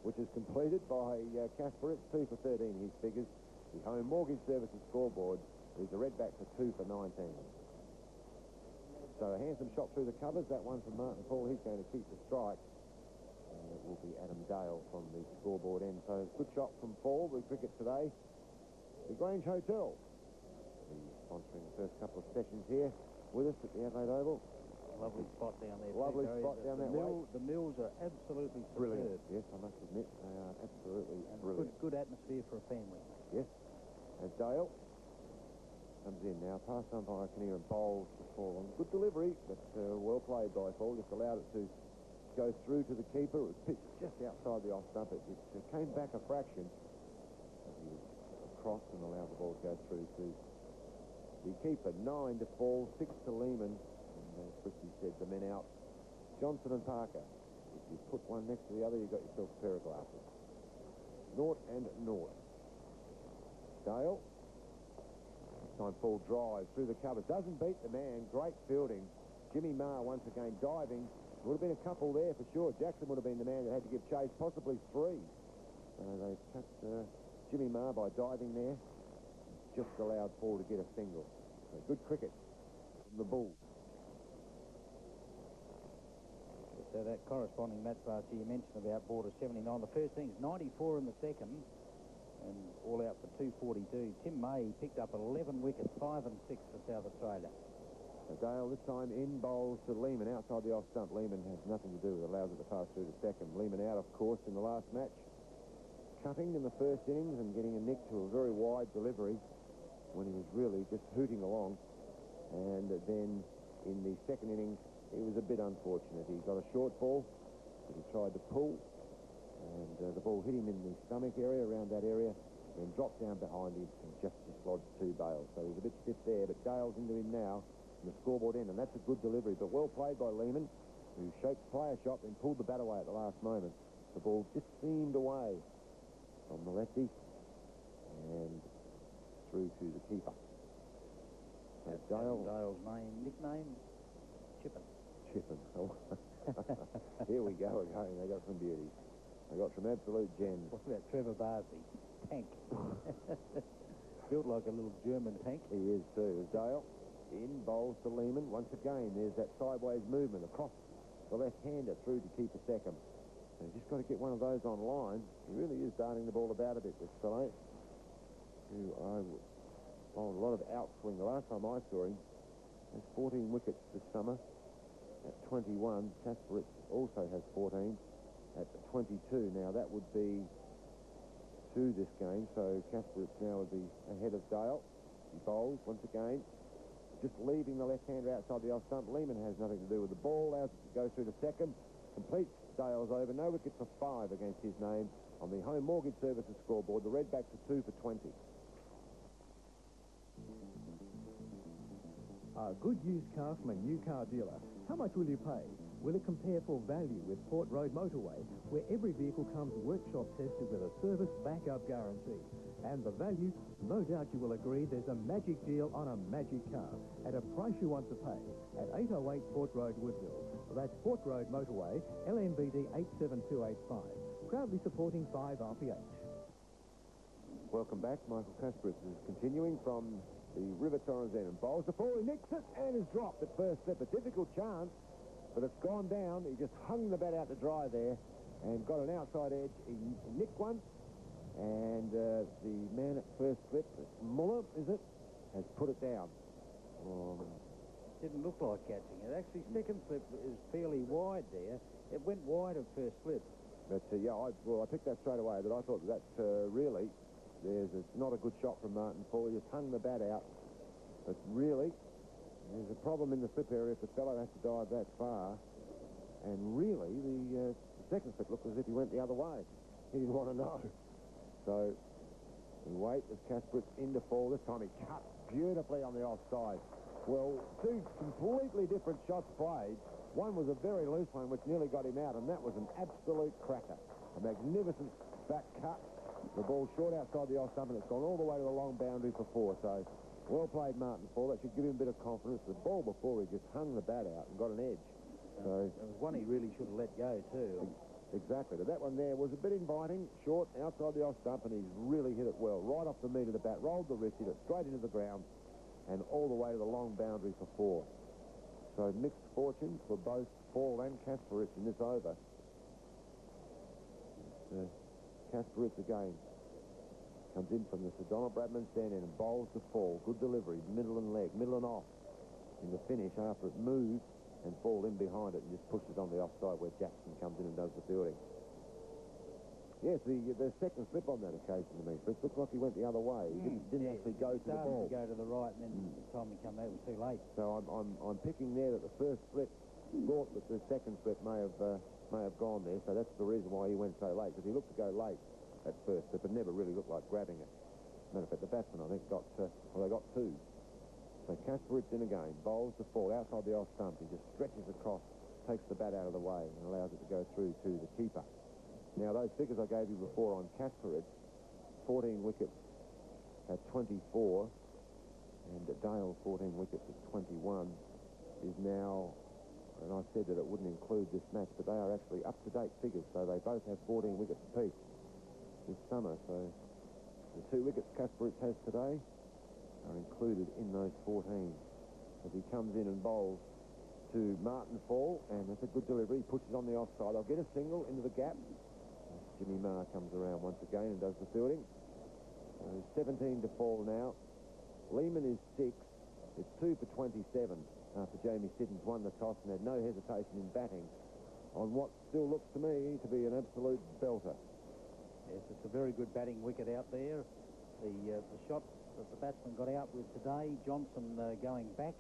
which is completed by Kasprowicz, 2 for 13, his figures. The Home Mortgage Services scoreboard is the Redbacks for 2 for 19. So a handsome shot through the covers. That one from Martin Paull. He's going to keep the strike. And it will be Adam Dale from the scoreboard end. So good shot from Paull. We cricket today. The Grange Hotel. He's sponsoring the first couple of sessions here with us at the Adelaide Oval. Lovely spot down there. Lovely too, spot down that way. The mills are absolutely Brilliant. superb. Yes, I must admit, they are absolutely And brilliant. good atmosphere for a family. Yes. As Dale comes in now, past umpire Kinnear and bowls the fall. Good delivery, but well played by Paul. Just allowed it to go through to the keeper. It was pitched just outside the off stump. It came back a fraction. He was across and allowed the ball to go through to the keeper. 9 to fall, 6 to Lehmann. And as Frisbee said, the men out. Johnson and Parker. If you put one next to the other, you've got yourself a pair of glasses. 0 and 0. Dale. This time Paul drives through the cover. Doesn't beat the man. Great fielding. Jimmy Marr once again diving. Would have been a couple there for sure. Jackson would have been the man that had to give chase, possibly 3. They cut Jimmy Marr by diving there. Just allowed Paul to get a single. So good cricket from the Bulls. So that corresponding match pass you mentioned about Border 79. The first innings, 94 in the second, and all out for 242. Tim May picked up 11 wickets, 5 and 6 for South Australia. Dale this time in bowls to Lehmann outside the off stump. Lehmann has nothing to do with it, allows it to pass through to second. Lehmann out, of course, in the last match. Cutting in the first innings and getting a nick to a very wide delivery when he was really just hooting along. And then in the second innings, it was a bit unfortunate. He got a short ball that he tried to pull, and the ball hit him in the stomach area, around that area, then dropped down behind him and just dislodged 2 bails. So he was a bit stiff there, but Dale's into him now in the scoreboard end, and that's a good delivery, but well played by Lehmann, who shaped the player shot and pulled the bat away at the last moment. The ball just seemed away from the lefty and through to the keeper. And Dale's nickname, Chippen. Oh. Here we go again. They got some beauties. They got some absolute gems. What about Trevor Barsley? Tank. Built like a little German tank. He is too. Dale in bowls to Lehmann. Once again, there's that sideways movement across the left-hander through to keeper second. So you've just got to get one of those on line. He really is darting the ball about a bit, this fellow. Who I bowled a lot of outswing. The last time I saw him, has 14 wickets this summer at 21. Kasprowicz also has 14 at 22. Now that would be 2 this game, so Kasprowicz now would be ahead of Dale. He bowls once again, just leaving the left-hander outside the off stump. Lehmann has nothing to do with the ball, allows it to go through to second, completes Dale's over. No wickets for 5 against his name on the Home Mortgage Services scoreboard. The Redbacks are 2 for 20. A good used car from a new car dealer. How much will you pay? Will it compare for value with Port Road Motorway, where every vehicle comes workshop tested with a service backup guarantee? And the value, no doubt you will agree there's a magic deal on a magic car at a price you want to pay at 808 Port Road, Woodville. That's Port Road Motorway, LMBD 87285. Proudly supporting 5RPH. Welcome back. Michael Kasprowicz is continuing from the River Torrens end and bowls the ball. He nicks it and is dropped at first step. A difficult chance, but it's gone down. He just hung the bat out to dry there and got an outside edge. He nicked one, and the man at first slip, Muller, is it, has put it down. Didn't look like catching it. Actually, second slip is fairly wide there. It went wide of first slip. But, yeah, I picked that straight away, but I thought that really... It's not a good shot from Martin Foley. He just hung the bat out. But really, there's a problem in the slip area if the fellow has to dive that far. And really, the second slip looked as if he went the other way. He didn't want to know. So, we wait as Kasprowicz into fall. This time he cut beautifully on the offside. Well, 2 completely different shots played. One was a very loose one, which nearly got him out, and that was an absolute cracker. A magnificent back cut. The ball short outside the off stump, and it's gone all the way to the long boundary for 4. So, well played, Martin Fall. That should give him a bit of confidence. The ball before, he just hung the bat out and got an edge. So it was one he really should have let go, too. Exactly. But that one there was a bit inviting, short outside the off stump, and he's really hit it well. Right off the meat of the bat, rolled the wrist, hit it straight into the ground, and all the way to the long boundary for 4. So mixed fortunes for both Paull and Kasprowicz in this over. Kasprowicz again comes in from the Sir Donald Bradman stand in and bowls the fall. Good delivery, middle and leg, middle and off in the finish after it moved and Fall in behind it and just pushes on the offside where Jackson comes in and does the fielding. Yes, the second slip on that occasion to me. It looked like he went the other way. He didn't actually go to the ball. To go to the right, and then by the time he came out, it was too late. So I'm picking there that the first slip thought that the second slip may have gone there. So that's the reason why he went so late, because he looked to go late at first, but it never really looked like grabbing it. Matter of fact, the batsman, I think, they got two. So Kasprowicz in again, bowls the Fall outside the off stump. He just stretches across, takes the bat out of the way, and allows it to go through to the keeper. Now, those figures I gave you before on Kasprowicz, 14 wickets at 24, and Dale, 14 wickets at 21, is now, and I said that it wouldn't include this match, but they are actually up-to-date figures, so they both have 14 wickets apiece this summer. So the 2 wickets Kasprowicz has today are included in those 14. As he comes in and bowls to Martin Fall, and that's a good delivery. He pushes on the offside. I'll get a single into the gap. Jimmy Marr comes around once again and does the fielding. So 17 to Fall now. Lehmann is 6. It's 2 for 27 after Jamie Siddons won the toss and had no hesitation in batting on what still looks to me to be an absolute belter. Yes, it's a very good batting wicket out there. The shot that the batsman got out with today, Johnson going back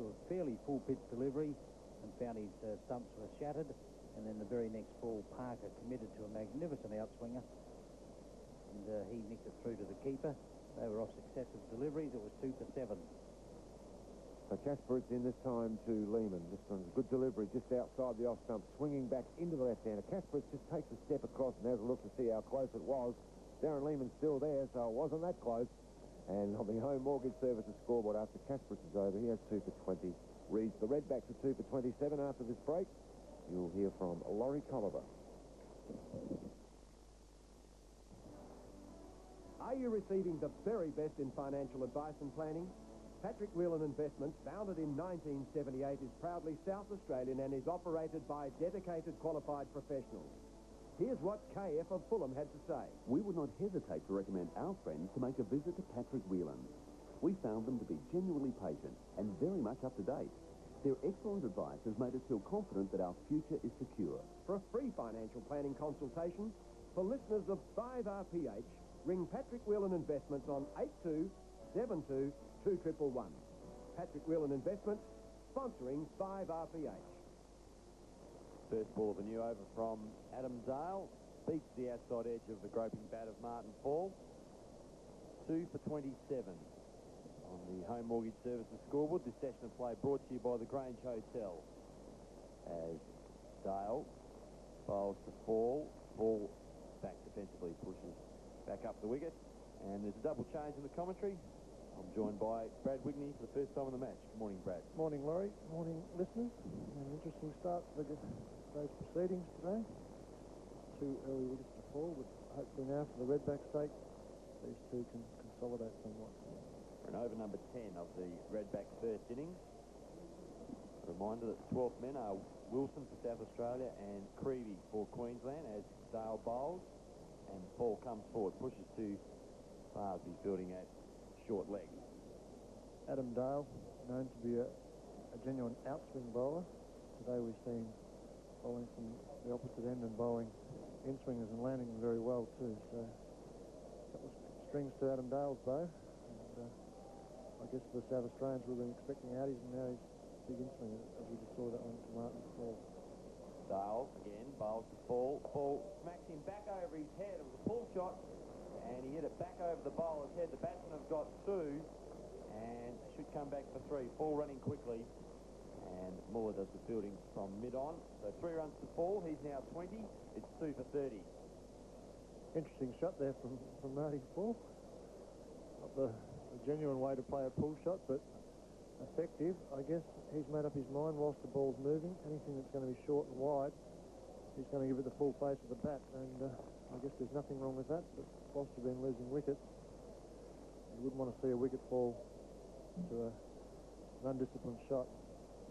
to a fairly full-pitch delivery and found his stumps were shattered. And then the very next ball, Parker committed to a magnificent outswinger. And he nicked it through to the keeper. They were off successive deliveries. It was 2 for 7. So Kasprowicz in this time to Lehmann. This one's a good delivery just outside the off stump, swinging back into the left-hander. Kasprowicz just takes a step across and has a look to see how close it was. Darren Lehmann's still there, so it wasn't that close. And on the Home Mortgage Services scoreboard after Kasprowicz is over, he has 2 for 20. Reads the Redbacks at 2 for 27 after this break. You'll hear from Laurie Colliver. Are you receiving the very best in financial advice and planning? Patrick Whelan Investments, founded in 1978, is proudly South Australian and is operated by dedicated qualified professionals. Here's what KF of Fulham had to say. We would not hesitate to recommend our friends to make a visit to Patrick Whelan. We found them to be genuinely patient and very much up to date. Their excellent advice has made us feel confident that our future is secure. For a free financial planning consultation, for listeners of 5RPH, ring Patrick Whelan Investments on 8272 2111. Patrick Whelan Investments, sponsoring 5RPH. First ball of the new over from Adam Dale. Beats the outside edge of the groping bat of Martin Fall. 2 for 27. On the Home Mortgage Services scoreboard, this session of play brought to you by the Grange Hotel. As Dale bowls to Fall. Fall back defensively, pushes back up the wicket. And there's a double change in the commentary. I'm joined by Brad Wigney for the first time in the match. Good morning, Brad. Morning, Laurie. Morning, listeners. An interesting start to those proceedings today. 2 early wickets to Fall, but hopefully now for the Redback's sake, these two can consolidate somewhat. For an over number 10 of the Redback's first innings. A reminder that the 12th men are Wilson for South Australia and Creevy for Queensland as Dale bowls. And Paul comes forward, pushes to Barsby, fielding at short leg. Adam Dale, known to be a genuine outswing bowler. Today we've seen bowling from the opposite end and bowling in-swingers and landing them very well too. So that was strings to Adam Dale's bow. And I guess for the South Australians we've been expecting outies, and now he's big in-swinger, as we just saw that one to Martin Fall. Dale again bowls to Fall. Fall smacks him back over his head. It was a pull shot, and he hit it back over the bowler's head. The batsmen have got 2, and should come back for 3. Fall running quickly, and Muller does the fielding from mid-on. So 3 runs to Fall. He's now 20. It's 2 for 30. Interesting shot there from Marty Fall. Not the genuine way to play a pull shot, but effective. I guess he's made up his mind whilst the ball's moving. Anything that's going to be short and wide, he's going to give it the full face of the bat, and I guess there's nothing wrong with that. But whilst you've been losing wickets, you wouldn't want to see a wicket fall to an undisciplined shot.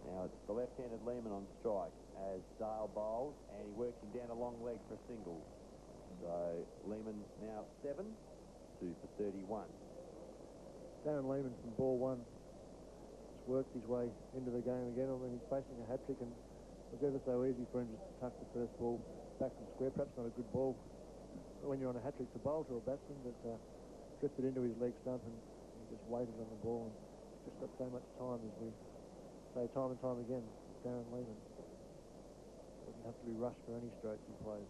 Now it's the left-handed Lehmann on strike as Dale bowls, and he works him down a long leg for a single. So Lehmann now 7, 2 for 31. Darren Lehmann from ball 1 worked his way into the game again. I mean, he's facing a hat-trick, and it was ever so easy for him just to tuck the first ball back from square. Perhaps not a good ball when you're on a hat-trick to bowl to a batsman, but drifted into his leg stump, and he just waited on the ball, and just got so much time, as we say time and time again. Darren Lehmann doesn't have to be rushed for any strokes he plays.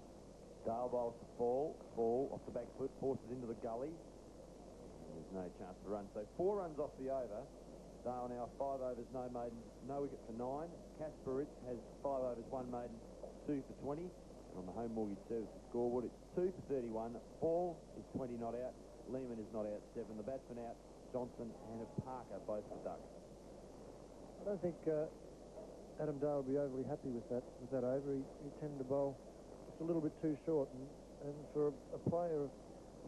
Dale bowls to Paull. Paull off the back foot, forces into the gully. There's no chance to run. So 4 runs off the over. Dale now 5 overs, no maiden, no wicket for 9. Kasprowicz has 5 overs, 1 maiden, 2 for 20. And on the home mortgage services scoreboard, it's 2 for 31. Paull is 20 not out. Lehmann is not out, 7. The batsmen out, Johnson and Parker, both for ducks. I don't think Adam Dale will be overly happy with that over. He tended to bowl just a little bit too short, and for a player of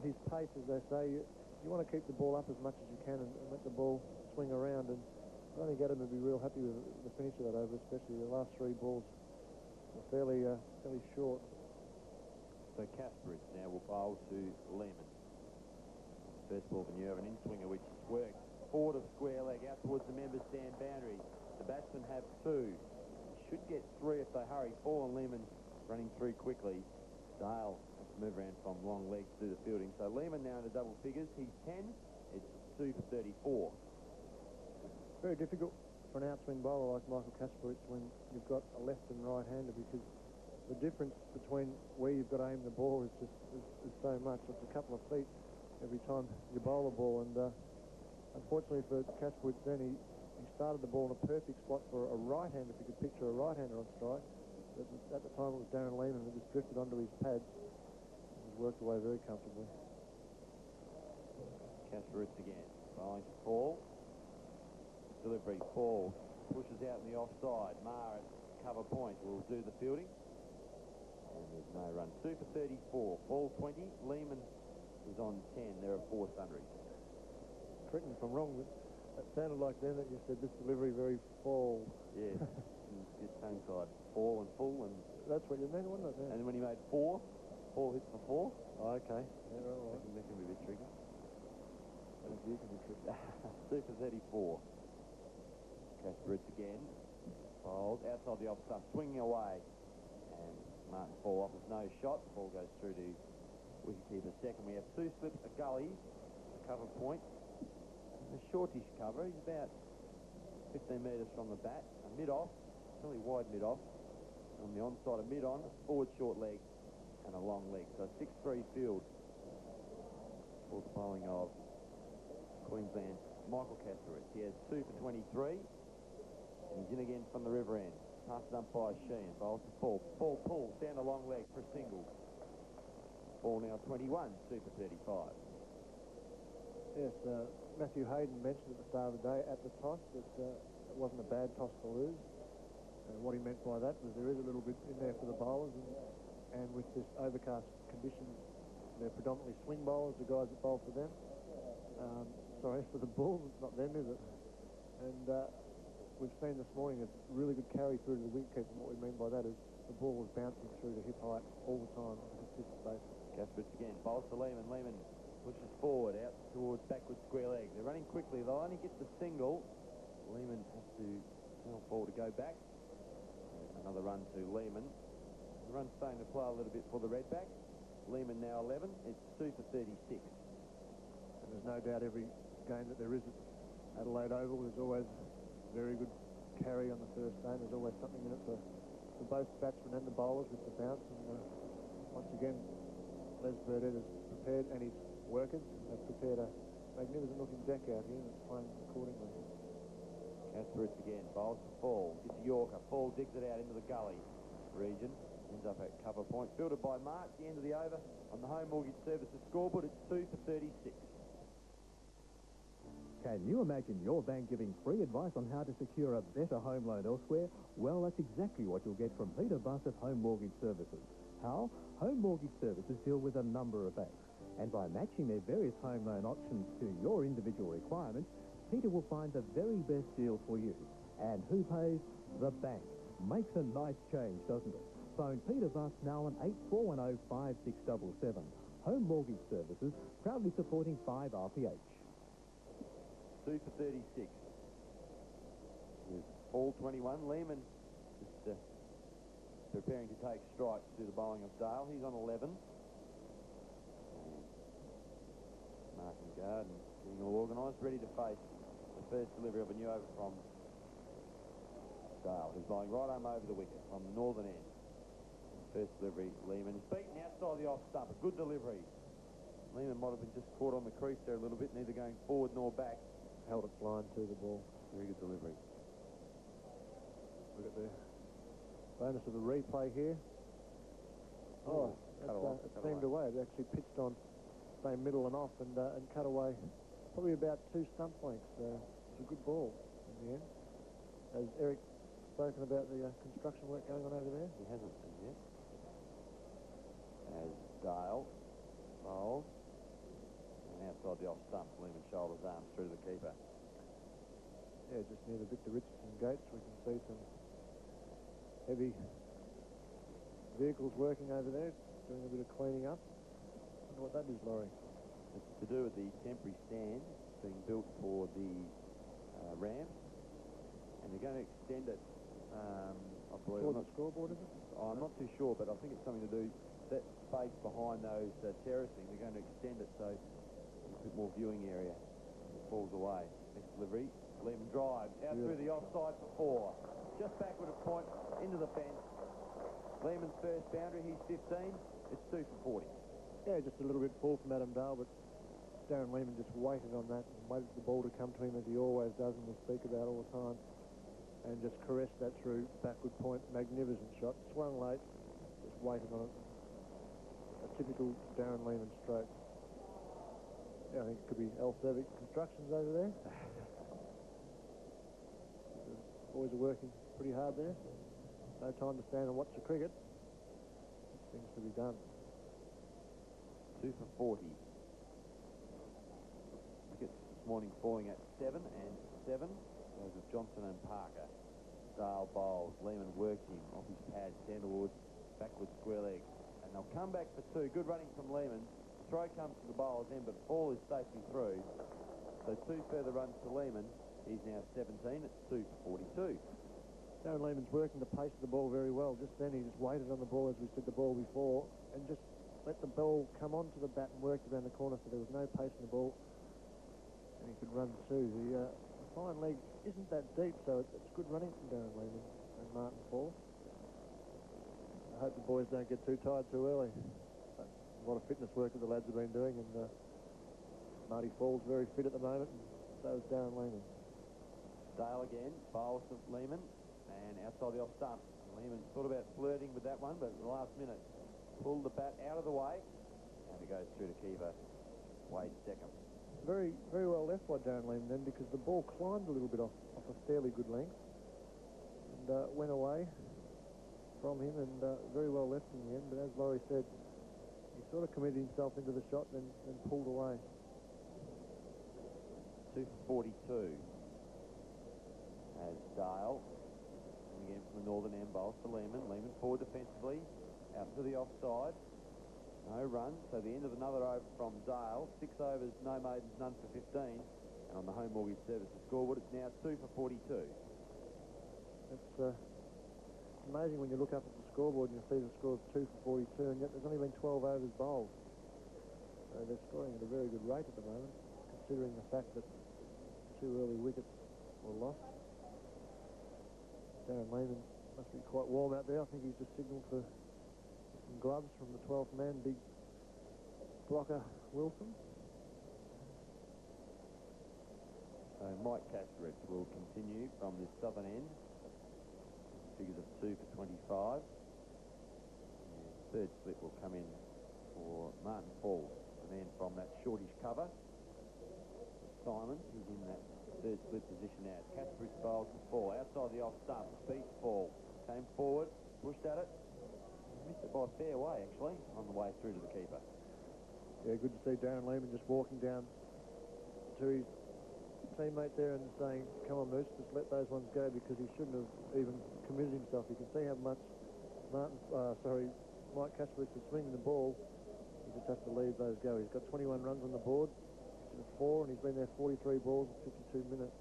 his pace, as they say, you want to keep the ball up as much as you can and let the ball swing around, and I don't think Adam would be real happy with the finish of that over, especially the last 3 balls were fairly short. So Kasprowicz now will bowl to Lehmann. First ball for New Over, an in-swinger which works forward of square leg out towards the member stand boundary. The batsmen have 2. Should get 3 if they hurry. Paull and Lehmann running through quickly. Dale has to move around from long legs to do the fielding. So Lehmann now in the double figures. He's 10. It's 2 for 34. Very difficult for an outswing bowler like Michael Kasprowicz when you've got a left and right-hander, because the difference between where you've got to aim the ball is just is so much. It's a couple of feet every time you bowl a ball, and unfortunately for Kasprowicz then, he started the ball in a perfect spot for a right-hander, if you could picture a right-hander on strike. But at the time it was Darren Lehmann, who just drifted onto his pads and worked away very comfortably. Kasprowicz again, bowling to Paull. Delivery, Paull pushes out in the offside. Maher at cover point will do the fielding. And there's no run. 2 for 34. Paull 20. Lehmann is on 10. There are 4 sundries. Correct me if I'm wrong, but that sounded like then that you said this delivery very full. Yes, his tongue side. Paull and full, and that's what you meant, wasn't it? Yeah. And when he made 4, Paull hits for 4. Oh, okay. Yeah, right. That can be a bit tricky. You can be tricky. 2 for 34. Kasprowicz again. Bowled outside the off stump, swinging away. And Martin Paull offers no shot. The ball goes through to wicketkeeper second. We have 2 slips, a gully, a cover point. A shortish cover. He's about 15 metres from the bat. A mid-off, fairly wide mid-off. On the onside, a mid-on, a forward short leg, and a long leg. So 6-3 field for the bowling of Queensland. Michael Kasprowicz. He has 2 for 23. And he's in again from the river end. Passed up by Sheen. Bowls to Paull. Paull pulls down the long leg for a single. Paull now 21, 2 for 35. Yes, Matthew Hayden mentioned at the start of the day at the toss that it wasn't a bad toss to lose. What he meant by that was there is a little bit in there for the bowlers, and with this overcast conditions, they're predominantly swing bowlers, the guys that bowl for them. Sorry, for the Bulls, it's not them, is it? And we've seen this morning a really good carry through to the wicketkeeper, and what we mean by that is the ball was bouncing through to hip height all the time on a consistent basis. Kasprowicz again, bowls to Lehmann. Lehmann pushes forward, out towards backward square leg. They're running quickly. They'll only get the single. Lehmann has to tell Paull to go back. Another run to Lehmann. The run's starting to play a little bit for the Redbacks. Lehmann now 11. It's 2 for 36. And there's no doubt every game that there is at Adelaide Oval, there's always a very good carry on the first day. There's always something in it for both batsmen and the bowlers with the bounce. And once again, Les Burdett is prepared, and his workers have prepared a magnificent-looking deck out here, and it's playing accordingly. Kasprowicz again, bowls to Paull. It's a Yorker. Paull digs it out into the gully region. Ends up at cover point. Fielded by Mark. The end of the over on the Home Mortgage Services scoreboard. It's 2 for 36. Can you imagine your bank giving free advice on how to secure a better home loan elsewhere? Well, that's exactly what you'll get from Peter Buss at Home Mortgage Services. How? Home Mortgage Services deal with a number of banks, and by matching their various home loan options to your individual requirements, Peter will find the very best deal for you. And who pays? The bank. Makes a nice change, doesn't it? Phone Peter Buss now on 8410-5677. Home Mortgage Services, proudly supporting 5RPH. 2 for 36. With Paull 21, Lehmann just preparing to take strikes through the bowling of Dale. He's on 11. Marking guard and getting all organised, ready to face the first delivery of a new over from Dale, who's bowling right home over the wicket from the northern end. First delivery, Lehmann is beaten outside the off stump. A good delivery. Lehmann might have been just caught on the crease there a little bit, neither going forward nor back. Held it blind to the ball. Very good delivery. Look at the bonus of the replay here. Oh, it seemed away. It actually pitched on, say, middle and off, and cut away probably about 2 stump lengths. It's a good ball in the end. Has Eric spoken about the construction work going on over there? He hasn't yet. As Dale bowls, and outside the off stump, Lehmann shoulders arms through to the keeper. Yeah, just near the Victor Richardson gates, we can see some heavy vehicles working over there, doing a bit of cleaning up. I wonder what that is, Laurie. It's to do with the temporary stand being built for the ramp, and they're going to extend it, I believe. Toward the scoreboard, is it? I'm not too sure, but I think it's something to do that space behind those terracing. They're going to extend it so a bit more viewing area. It falls away. Next delivery, Lehmann drives out through the offside for 4. Just backward a point into the fence. Lehmann's first boundary, he's 15. It's 2 for 40. Yeah, just a little bit full from Adam Dale, but Darren Lehmann just waited on that and waited for the ball to come to him, as he always does and we speak about all the time, and just caressed that through backward point. Magnificent shot. Swung late, just waited on it. A typical Darren Lehmann stroke. Yeah, I think it could be Elsevic Constructions over there. The boys are working pretty hard there. No time to stand and watch the cricket. Things to be done. 2 for 40. Wickets this morning falling at 7 and 7. Those of Johnson and Parker. Dale bowls. Lehmann works him off his pad. Sandalwood backward square leg. And they'll come back for 2. Good running from Lehmann. Throw comes to the bowler's end, but Paull is safely through. So 2 further runs to Lehmann. He's now 17. It's 2 for 42. Darren Lehmann's working the pace of the ball very well. Just then he just waited on the ball, as we said the ball before, and just let the ball come onto the bat and worked around the corner, so there was no pace in the ball, and he could run too. The fine leg isn't that deep, so it's good running from Darren Lehmann and Martin Paull. I hope the boys don't get too tired too early. But a lot of fitness work that the lads have been doing, and Marty Paull's very fit at the moment, and so is Darren Lehmann. Dale again, bowls to Lehmann, and outside the off stump. Lehmann thought about flirting with that one, but in the last minute pulled the bat out of the way, and it goes through to keeper Wade second. Very, very well left by Darren Lehmann then, because the ball climbed a little bit off a fairly good length, and went away from him, and very well left in the end. But as Laurie said, he sort of committed himself into the shot, then pulled away. 2 for 42. As Dale, and again from the northern end, bowls to Lehmann. Lehmann forward defensively, out to the offside. No run, so the end of another over from Dale. 6 overs, no maidens, none for 15. And on the home mortgage services scoreboard, it's now 2 for 42. It's amazing when you look up at the scoreboard and you see the score of 2 for 42, and yet there's only been 12 overs bowled. So they're scoring at a very good rate at the moment, considering the fact that 2 early wickets were lost. Darren Lehmann must be quite warm out there. I think he's just signalled for some gloves from the 12th man, big blocker Wilson. So Mike Kasprowicz will continue from the southern end. Figures of 2 for 25. And third split will come in for Martin Paull. And then from that shortish cover, Simon, who's in that third split position now. Kasprowicz bowls for 4. Outside the off stump, beats Paull. Came forward, pushed at it. Missed it by a fair way, actually, on the way through to the keeper. Yeah, good to see Darren Lehmann just walking down to his teammate there and saying, come on, Moose, just let those ones go, because he shouldn't have even committed himself. You can see how much Mike Kasprowicz is swinging the ball. He just has to leave those go. He's got 21 runs on the board. He's 4, and he's been there 43 balls in 52 minutes.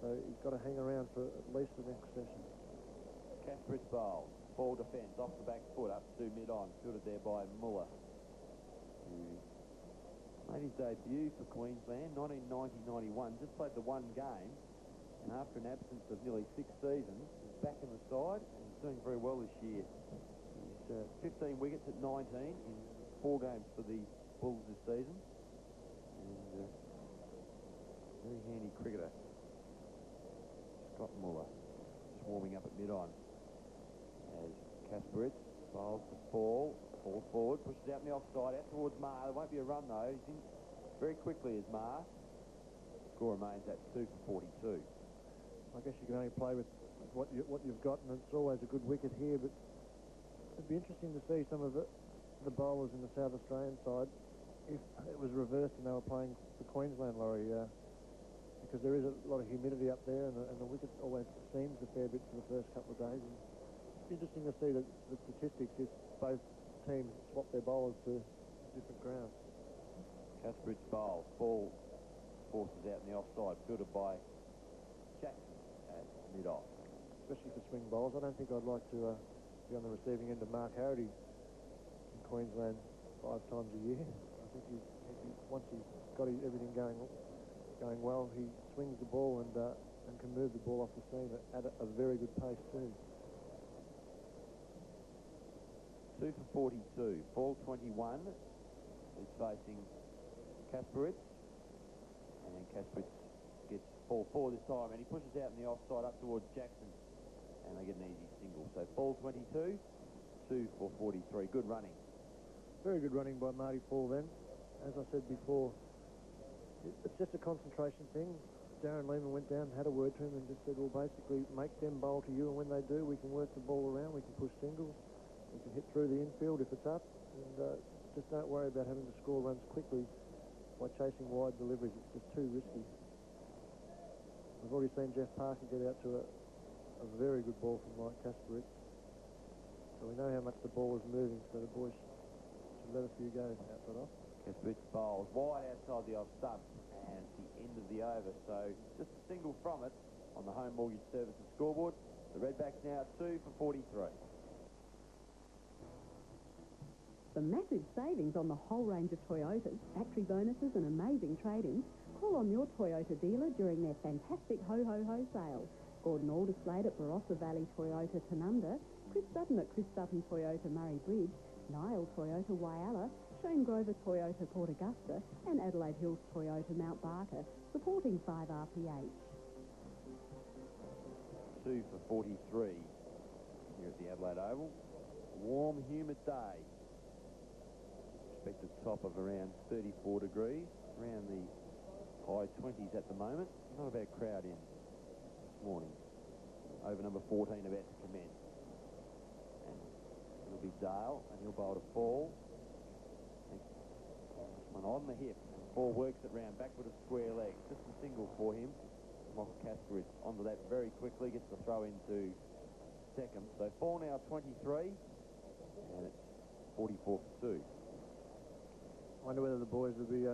So So he's got to hang around for at least the next session. Kasprowicz bowls. Ball defence off the back foot up to mid-on. Fielded there by Muller, who made his debut for Queensland 1990-91. Just played the one game, and after an absence of nearly 6 seasons, he's back in the side and he's doing very well this year. He's 15 wickets at 19 in 4 games for the Bulls this season, and very handy cricketer. Scott Muller just warming up at mid-on as Kasprowicz bowls the ball, falls forward, pushes out in the offside, out towards Marr. There won't be a run though. He's in very quickly as Marr. Score remains at 2 for 42. I guess you can only play with what you've got, and it's always a good wicket here, but it'd be interesting to see some of the bowlers in the South Australian side if it was reversed and they were playing for Queensland, Laurie, because there is a lot of humidity up there, and the wicket always seems a fair bit for the first couple of days. And it's interesting to see the statistics if both teams swap their bowlers to different grounds. Kasprowicz bowls, ball forces out in the offside, fielded by Jackson at mid-off. Especially for swing bowls. I don't think I'd like to be on the receiving end of Mark Harrity in Queensland 5 times a year. I think once he's got everything going well, he swings the ball and can move the ball off the seam at a very good pace too. 2 for 42. Ball 21 is facing Kasprowicz, and Kasprowicz gets ball 4 this time, and he pushes out in the offside up towards Jackson, and they get an easy single. So ball 22, 2 for 43. Good running. Very good running by Marty Paull then. As I said before, it's just a concentration thing. Darren Lehmann went down and had a word to him and just said, well, basically, make them bowl to you, and when they do, we can work the ball around, we can push singles, we can hit through the infield if it's up, and just don't worry about having to score runs quickly by chasing wide deliveries. It's just too risky. We've already seen Jeff Parker get out to a very good ball from Mike Kasprowicz. So we know how much the ball is moving, so the boys should let a few go outside off. Kasprowicz bowls wide outside the off stump, and it's the end of the over, so just a single from it on the Home Mortgage Services scoreboard. The Redbacks now 2 for 43. For massive savings on the whole range of Toyotas, factory bonuses and amazing trade-ins, call on your Toyota dealer during their fantastic ho-ho-ho sale. Gordon All displayed at Barossa Valley Toyota Tanunda, Chris Sutton at Chris Sutton Toyota Murray Bridge, Niall Toyota Whyalla, Shane Grover Toyota Port Augusta, and Adelaide Hills Toyota Mount Barker, supporting 5RPH. 2 for 43 here at the Adelaide Oval. Warm, humid day. Expected top of around 34 degrees, around the high 20s at the moment. Not a bad crowd in this morning. Over number 14 about to commence. And it'll be Dale, and he'll bowl to Fall. One on the hip. Fall works it round, backward of square leg. Just a single for him. Michael Kasprowicz onto that very quickly, gets the throw into second. So Fall now 23, and it's 44 for 2. I wonder whether the boys will be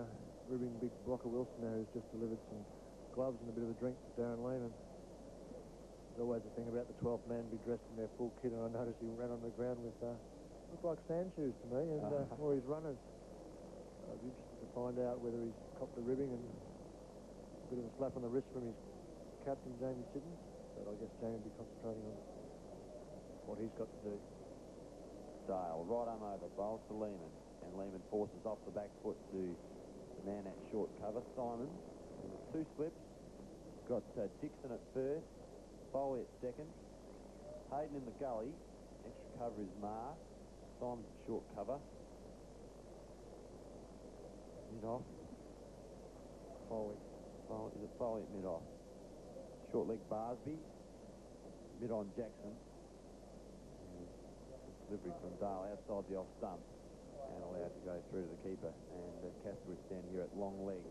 ribbing big Blocker Wilson now, who's just delivered some gloves and a bit of a drink to Darren Lehmann. There's always a thing about the 12th man be dressed in their full kit, and I noticed he ran on the ground with looked like sand shoes to me, and or his runners. I'd be interested to find out whether he's copped a ribbing and a bit of a slap on the wrist from his captain, Jamie Siddons. But I guess Jamie will be concentrating on what he's got to do. Dale, right arm over, bowls to Lehmann, and Lehmann forces off the back foot to the man at short cover, Simon. 2 slips. Got Dixon at first, Foley at second, Hayden in the gully, extra cover is Marr, Simon's at short cover. Mid-off. Foley. Is it Foley at mid-off? Short leg Barsby. Mid-on Jackson. Delivery from Dale outside the off stump and allowed to go through to the keeper. And Kasprowicz down here at long leg.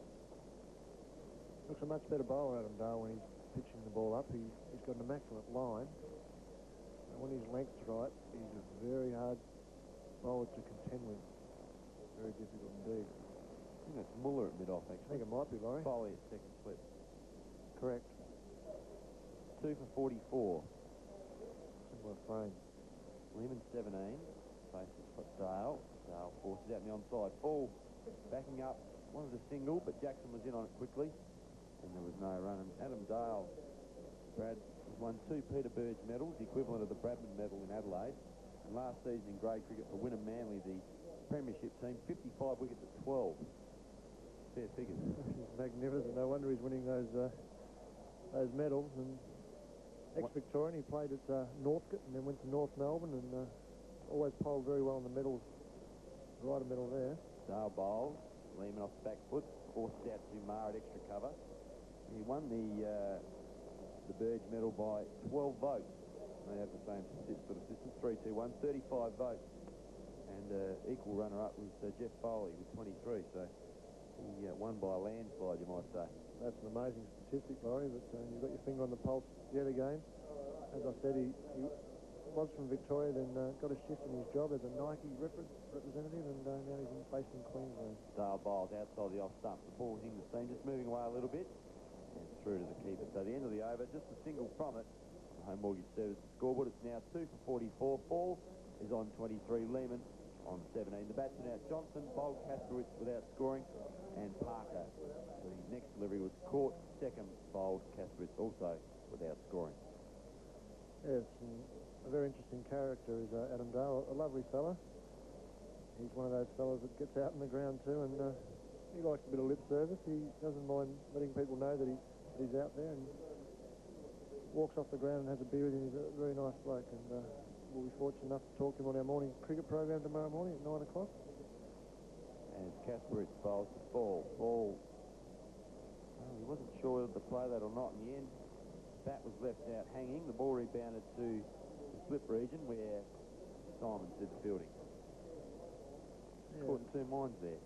Looks a much better bowler, Adam Dale, when he's pitching the ball up. He's got an immaculate line. And when his length's right, he's a very hard bowler to contend with. Very difficult indeed. I think that's Muller at mid-off, actually. I think it might be, Laurie. Foley at second slip. Correct. 2 for 44. Similar frame. Lehmann 17, faces for Dale. Dale forces out in the onside. Paull backing up, wanted a single, but Jackson was in on it quickly, and there was no run. And Adam Dale, Brad, has won 2 Peter Burge medals, the equivalent of the Bradman medal in Adelaide. And last season in grade cricket for Wynnum Manly, the premiership team, 55 wickets at 12. Fair figures. He's magnificent. No wonder he's winning those medals. And ex-Victorian, he played at Northcote and then went to North Melbourne and always polled very well in the middle, right middle there. Dale bowls, Lehmann off the back foot, forced out to Mar at extra cover. He won the Burge medal by 12 votes. They have the same sort of system, 3-2-1, 35 votes. And equal runner-up was Jeff Foley with 23, so he won by a landslide, you might say. That's an amazing statistic, Laurie, but you've got your finger on the pulse yet again. As I said, he was from Victoria, then got a shift in his job as a Nike representative, and now he's based in Queensland. Dale bowls outside the off stump. The ball's in the seam, just moving away a little bit, and through to the keeper. So the end of the over, just a single from it. The Home Mortgage Services scoreboard, it's now 2 for 44. Paull is on 23, Lehmann on 17. The batsman out Johnson, bowled Kasprowicz without scoring, and Parker. The next delivery was caught, second bowled Kasprowicz also without scoring. Yes, a very interesting character is Adam Dale, a lovely fella. He's one of those fellas that gets out in the ground too, and he likes a bit of lip service. He doesn't mind letting people know that he's out there, and walks off the ground and has a beer with him. He's a very nice bloke, and we'll be fortunate enough to talk to him on our morning cricket program tomorrow morning at 9 o'clock. And Kasprowicz bowls to Paull. Paull, well, he wasn't sure to play that or not in the end. Bat was left out hanging. The ball rebounded to the slip region where Simons did the fielding. Yeah. Caught in 2 minds there.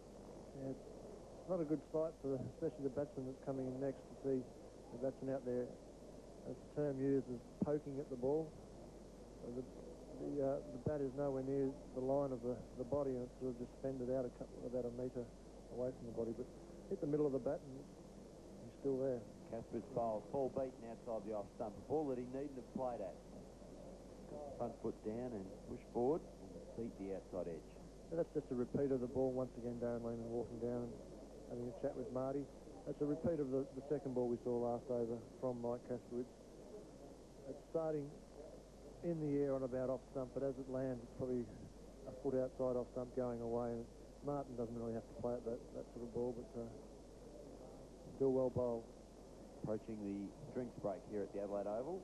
Yeah, it's not a good sight for especially the batsman that's coming in next to see the batsman out there. That's the term used as poking at the ball. So the bat is nowhere near the line of the body, and it's sort of just fended out about a metre away from the body, but hit the middle of the bat and he's still there. Kasprowicz bowls, ball beaten outside the off stump. A ball that he needn't have played at. Front foot down and push forward and beat the outside edge. So that's just a repeat of the ball. Once again, Darren Lehmann walking down and having a chat with Marty. That's a repeat of the second ball we saw last over from Mike Kasprowicz. It's starting in the air on about off stump, but as it lands, it's probably a foot outside off stump going away. And Martin doesn't really have to play at that sort of ball, but still well bowled. Approaching the drinks break here at the Adelaide Oval.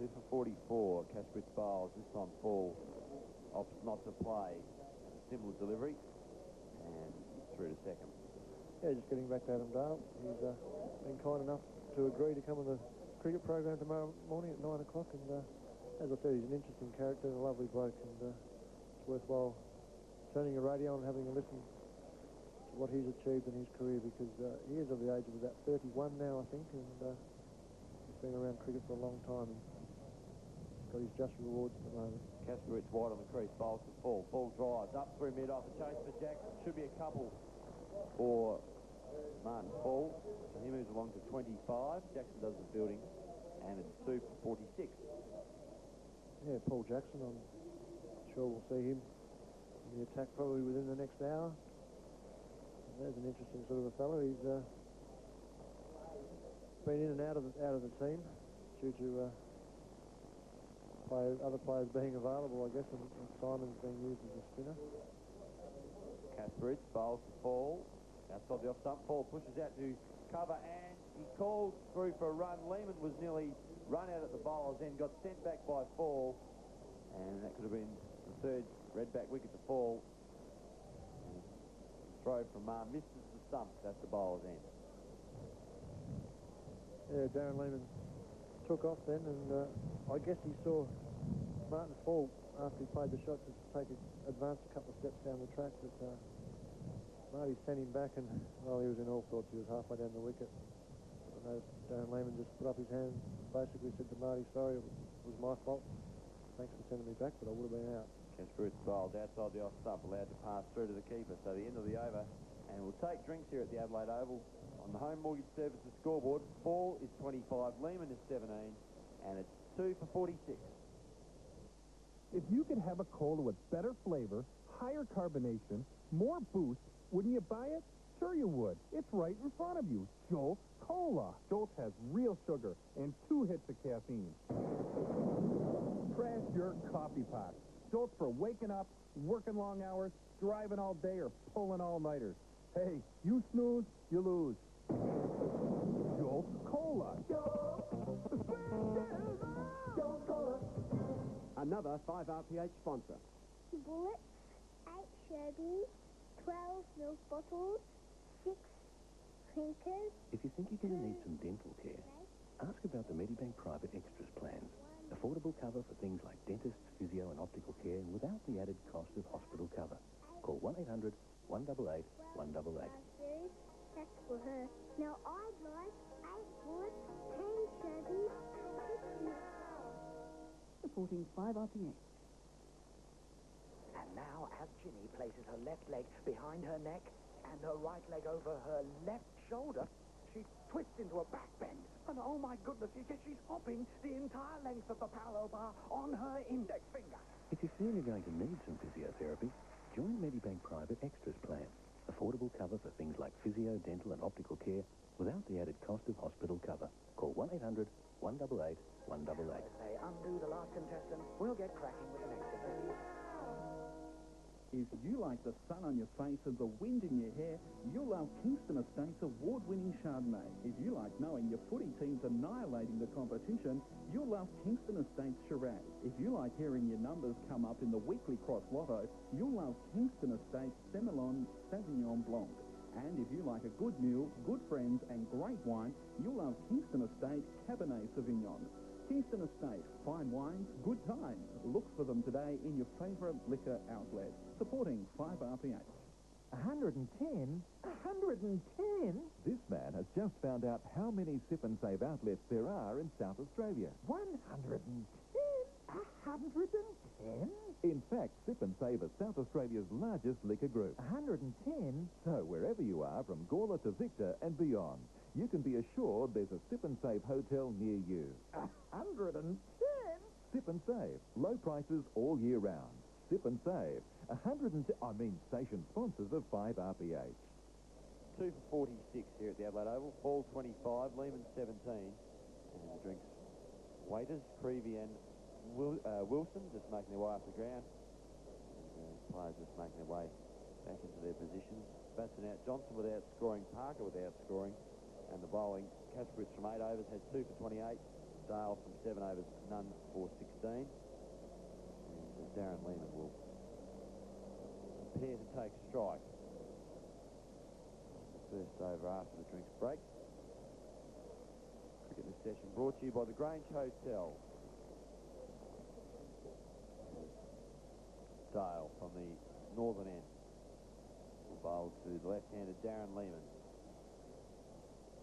2 for 44. Kasprowicz bowls. This time Paull opts not to play. A similar delivery. And through to second. Yeah, just getting back to Adam Dale. He's been kind enough to agree to come on the cricket program tomorrow morning at 9 o'clock. And as I said, he's an interesting character and a lovely bloke. And it's worthwhile turning your radio on and having a listen to what he's achieved in his career, because he is of the age of about 31 now, I think, and he's been around cricket for a long time and got his just rewards at the moment. Kasprowicz wide on the crease, bowls to Paull. Paull drives up through mid-off. A chase for Jackson. Should be a couple for Martin Paull. So he moves along to 25. Jackson does the fielding, and it's 2 for 46. Yeah, Paul Jackson, I'm sure we'll see him in the attack probably within the next hour. There's an interesting sort of a fellow. He's been in and out of the team due to other players being available, I guess, and Simon's being used as a spinner. Kasprowicz bowls to Paull. Outside the off stump, Paull pushes out to cover, and he called through for a run. Lehmann was nearly run out at the bowler's end, got sent back by Paull, and that could have been the third red back wicket to Paull. Throw from Mar misses the stump at the bowler's end. Yeah, Darren Lehmann took off then, and I guess he saw Martin Paull after he played the shot to advance a couple of steps down the track, but Marty sent him back, and well, he was in all sorts. He was halfway down the wicket. I noticed Darren Lehmann just put up his hand, basically said to Marty, sorry, it was my fault. Thanks for sending me back, but I would have been out. Kasprowicz bowled outside the off stump, allowed to pass through to the keeper. So the end of the over, and we'll take drinks here at the Adelaide Oval. On the Home Mortgage Services scoreboard, Paull is 25, Lehmann is 17, and it's 2 for 46. If you could have a cola with better flavor, higher carbonation, more boost, wouldn't you buy it? Sure you would. It's right in front of you. Jolt Cola. Jolt has real sugar and 2 hits of caffeine. Trash your coffee pot. Jolt for waking up, working long hours, driving all day, or pulling all-nighters. Hey, you snooze, you lose. Jolt Cola. Jolt Cola. Another 5 RPH sponsor. Bullets, 8 Sherbies, 12 milk bottles, 6 drinkers. If you think you're going to need some dental care, ask about the Medibank Private Extras plans. Affordable cover for things like dentists, physio and optical care without the added cost of hospital cover. Call 1-800-188-188. That's for her. Now I'd like 8 bullets, 10 Sherbies, 6 milk. Supporting 5 RPX. And now, as Ginny places her left leg behind her neck and her right leg over her left shoulder, she twists into a back bend. And oh my goodness, she's hopping the entire length of the parallel bar on her index finger. If you feel you're going to need some physiotherapy, join Medibank Private Extras plan. Affordable cover for things like physio, dental and optical care without the added cost of hospital cover. Call 1-800-188-188. As they undo the last contestant, we'll get cracking with the next event. If you like the sun on your face and the wind in your hair, you'll love Kingston Estates' award-winning Chardonnay. If you like knowing your footy team's annihilating the competition, you'll love Kingston Estates Shiraz. If you like hearing your numbers come up in the weekly cross lotto, you'll love Kingston Estates Semillon Sauvignon Blanc. And if you like a good meal, good friends and great wine, you'll love Kingston Estate Cabernet Sauvignon. Kingston Estate, fine wines, good times. Look for them today in your favourite liquor outlet. Supporting 5 RPH. 110? 110? This man has just found out how many Sip and Save outlets there are in South Australia. 110? 110? In fact, Sip and Save is South Australia's largest liquor group. 110? So wherever you are, from Gawler to Victor and beyond, you can be assured there's a Sip and Save hotel near you. 110? Sip and Save. Low prices all year round. Sip and Save. 110, station sponsors of 5 RPH. 2 for 46 here at the Adelaide Oval. Paull 25, Lehmann 17. And the drinks, Waiters, Creevy and Wilson just making their way off the ground. And players just making their way back into their positions. Batsman out, Johnson without scoring, Parker without scoring. And the bowling, Kasprowicz from 8 overs had 2 for 28. Dale from 7 overs, none for 16. And Darren Lehmann will prepare to take strike. The first over after the drinks break. Cricket this session brought to you by the Grange Hotel. Dale from the northern end will bowl to the left-handed Darren Lehmann.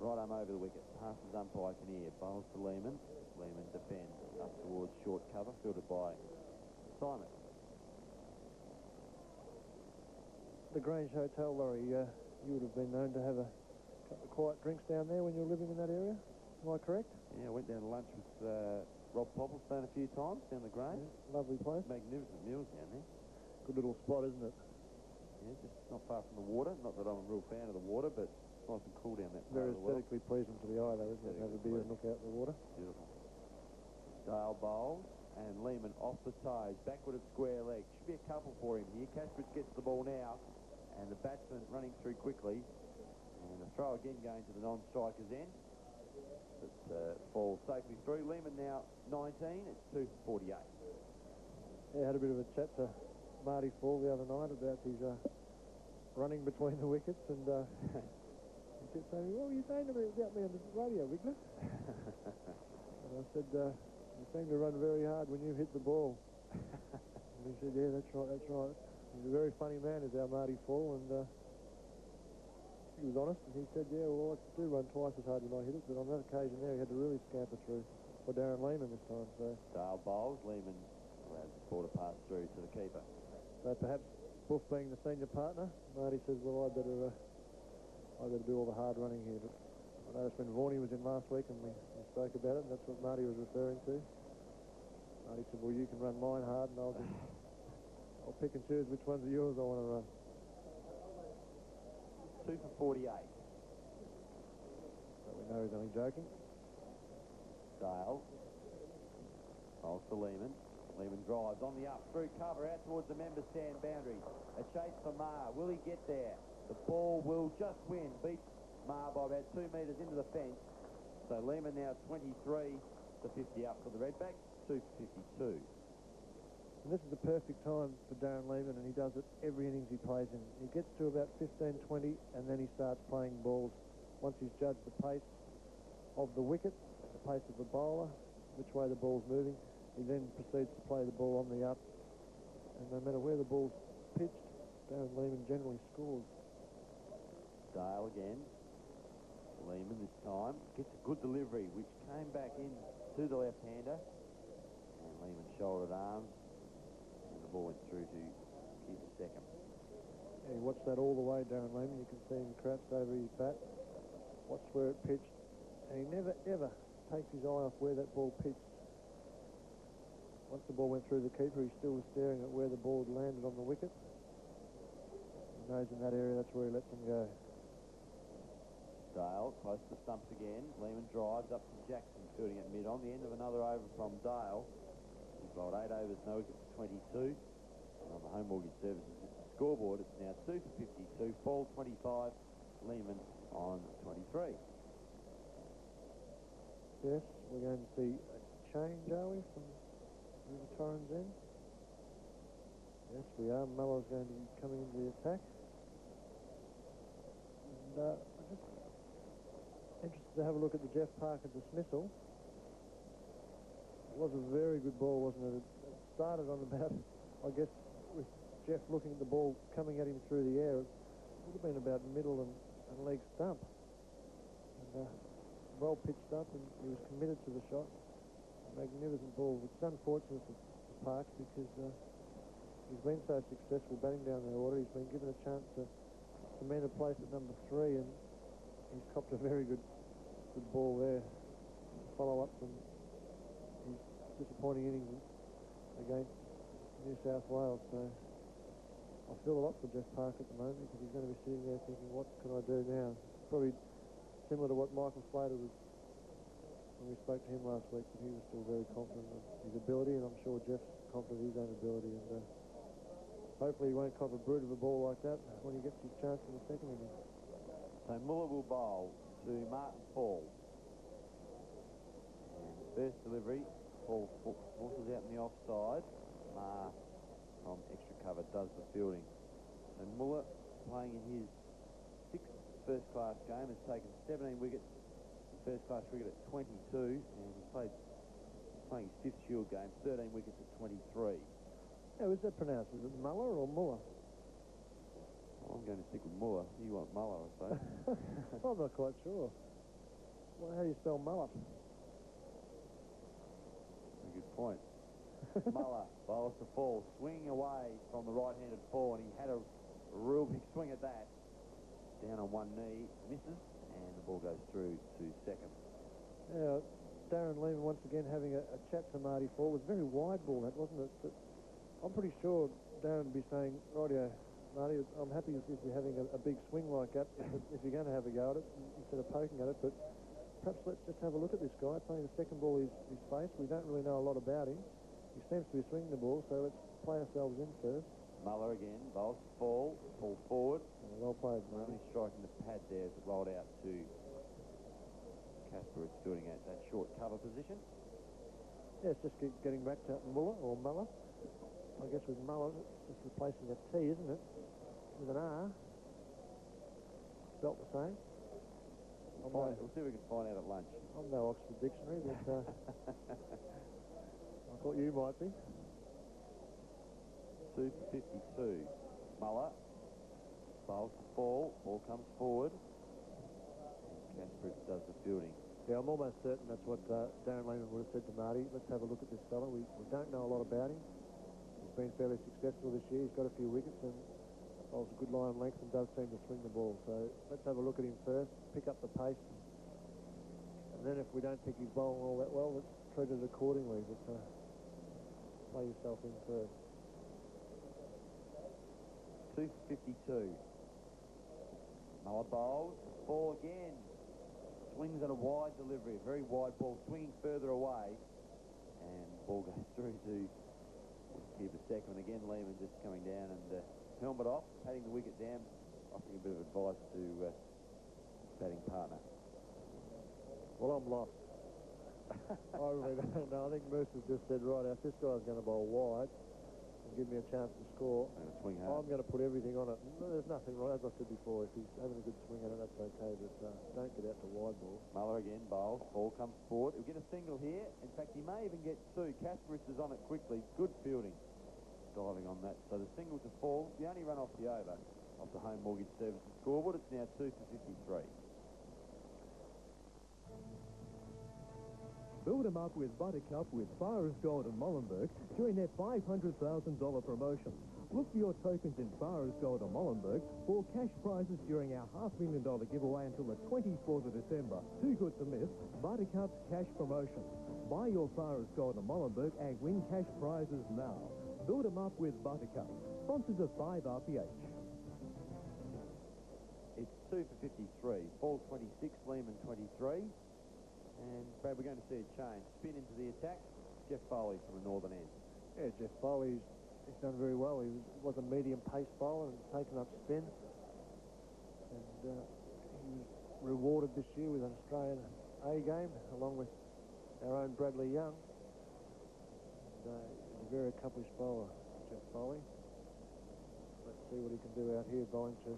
Right arm over the wicket, passes umpire Kinnear, bowls to Lehmann. Lehmann defends up towards short cover, fielded by Simon. The Grange Hotel, Laurie, you would have been known to have a couple of quiet drinks down there when you were living in that area. Am I correct? Yeah, I went down to lunch with Rob Popplestone a few times down the Grange. Yeah, lovely place. Magnificent meals down there. Good little spot, isn't it? Yeah, just not far from the water. Not that I'm a real fan of the water, but it's nice and cool down that part Very of the world. aesthetically pleasing to the eye, though, isn't it? Have a beer and look out the water. Beautiful. Dale bowls, and Lehmann off the toes, backward of square leg. Should be a couple for him here. Kasprowicz gets the ball now, and the batsman running through quickly. And the throw again going to the non-striker's end. But falls safely through. Lehmann now 19. It's 2 for 48. Yeah, had a bit of a chat to Marty Fall the other night about his running between the wickets, and he kept saying, "What were you saying about me on the radio, Wiggler?" And I said, "You seem to run very hard when you hit the ball." And he said, "Yeah, that's right, that's right." He's a very funny man, is our Marty Fall, and he was honest, and he said, "Yeah, well, I do run twice as hard when I hit it, but on that occasion there, he had to really scamper through for Darren Lehmann this time." So Dale bowls, Lehmann allows the ball to pass through to the keeper. So perhaps Buff being the senior partner, Marty says, "Well, I better do all the hard running here." But I noticed when Vaughan was in last week and we spoke about it, and that's what Marty was referring to. Marty said, well, you can run mine hard, and I'll pick and choose which ones are yours I want to run. 2 for 48. So we know he's only joking. Dale. Rolls to Lehmann. Lehmann drives on the up, through cover, out towards the member stand boundary. A chase for Maher. Will he get there? The ball will just win. Beats Maher by about 2 metres into the fence. So Lehmann now 23 to 50 up for the Redbacks. 2 for 52. And this is the perfect time for Darren Lehmann, and he does it every innings he plays in. He gets to about 15, 20, and then he starts playing balls. Once he's judged the pace of the wicket, the pace of the bowler, which way the ball's moving, he then proceeds to play the ball on the up. And no matter where the ball's pitched, Darren Lehmann generally scores. Dale again. Lehmann this time gets a good delivery, which came back in to the left-hander. And Lehmann shouldered arms. And the ball went through to keep the second. Yeah, you watch that all the way, Darren Lehmann. You can see him crouched over his bat. Watch where it pitched. And he never, ever takes his eye off where that ball pitched. Once the ball went through the keeper, he still was staring at where the ball had landed on the wicket. He knows in that area that's where he lets them go. Dale, close to the stumps again. Lehmann drives up to Jackson, fielding at mid-on. The end of another over from Dale. He's bowled 8 overs, no wicket for 22. And on the Home Mortgage Services scoreboard, it's now 2 for 52. Paull 25, Lehmann on 23. Yes, we're going to see a change, are we, from the Torrens end? Yes, we are. Muller's going to be coming into the attack. And I'm just interested to have a look at the Jeff Parker dismissal. It was a very good ball, wasn't it? It started on about, I guess, with Jeff looking at the ball coming at him through the air. It would have been about middle and leg stump. And well pitched up, and he was committed to the shot. A magnificent ball. It's unfortunate for Parks because he's been so successful batting down the order. He's been given a chance to cement a place at number 3, and he's copped a very good ball there to follow up from his disappointing innings against New South Wales. So I feel a lot for Jeff Parker at the moment, because he's going to be sitting there thinking, what can I do now? Probably similar to what Michael Slater was when we spoke to him last week, but he was still very confident of his ability, and I'm sure Jeff's confident of his own ability, and hopefully he won't cop a brute of a ball like that when he gets his chance in the second innings. So Muller will bowl to Martin Paull. And first delivery, Paull forces out in the offside. Maher from extra cover does the fielding. And Muller, playing in his 6th first-class game, has taken 17 wickets in first-class cricket at 22, and he's playing his 5th Shield game, 13 wickets at 23. How is that pronounced? Is it Muller or Muller? I'm going to stick with Muller. You want Muller, I suppose. I'm not quite sure. Well, how do you spell Muller? A good point. Muller bowls to Paull, swinging away from the right-handed Paull, and he had a real big swing at that. Down on one knee, misses, and the ball goes through to second. Yeah, Darren Lehmann once again having a chat to Marty Paull. It was a very wide ball, that, wasn't it? But I'm pretty sure Darren would be saying, rightio, Marty, I'm happy if you're having a big swing like that, if you're going to have a go at it, instead of poking at it. But perhaps let's just have a look at this guy playing the second ball he's faced. We don't really know a lot about him. He seems to be swinging the ball, so let's play ourselves in first. Muller again, bowls to Paull forward. Well played, Marty. Only striking the pad there as it rolled out to Kasprowicz, fielding at that short cover position. Yeah, it's just getting back to Muller, or Muller. I guess with Muller, it's just replacing a T, isn't it? With an R. Spelt the same. We'll see if we can find out at lunch. I'm no Oxford Dictionary, but I thought you might be. 2 for 52. Muller bowls to Paull. Ball comes forward. Kasprowicz does the fielding. Yeah, I'm almost certain that's what Darren Lehmann would have said to Marty. Let's have a look at this fella. We don't know a lot about him. He's been fairly successful this year. He's got a few wickets and bowls a good line length and does seem to swing the ball. So let's have a look at him first, pick up the pace, And then if we don't think he's bowling all that well, let's treat it accordingly. But play yourself in first. 252. Muller bowls. Ball again. Swings at a wide delivery. A very wide ball. Swinging further away. And ball goes through to keeper second. Again, Lehmann just coming down and helmet off, patting the wicket down, offering a bit of advice to batting partner. Well, I'm lost. I really don't know. I think Mercer's just said, right, if this guy's going to bowl wide and give me a chance to score, swing hard. I'm going to put everything on it. There's nothing wrong, as I said before. If he's having a good swing at it, that's okay, but don't get out to wide ball. Muller again bowls. Ball comes forward. He'll get a single here. In fact, he may even get two. Kasprowicz is on it quickly. Good fielding. Diving on that. So the single to fall. The only run off the over off the Home Mortgage Services scoreboard. It's now 2 for 53. Build 'em up with Buttercup with Farah's Gold and Molenbeek during their $500,000 promotion. Look for your tokens in Farah's Gold and Molenbeek for cash prizes during our $500,000 giveaway until the 24th of December. Too good to miss. Buttercup's cash promotion. Buy your Farah's Gold and Molenbeek and win cash prizes now. Build 'em up with Buttercup. Sponsors of 5 RPH. It's 2 for 53. Ball 26, Lehmann 23. And, Brad, we're going to see a change. Spin into the attack. Jeff Foley from the northern end. Yeah, Jeff Foley, he's done very well. He was a medium pace bowler and taken up spin. And he was rewarded this year with an Australian A game, along with our own Bradley Young. And, he's a very accomplished bowler, Jeff Foley. Let's see what he can do out here, bowling to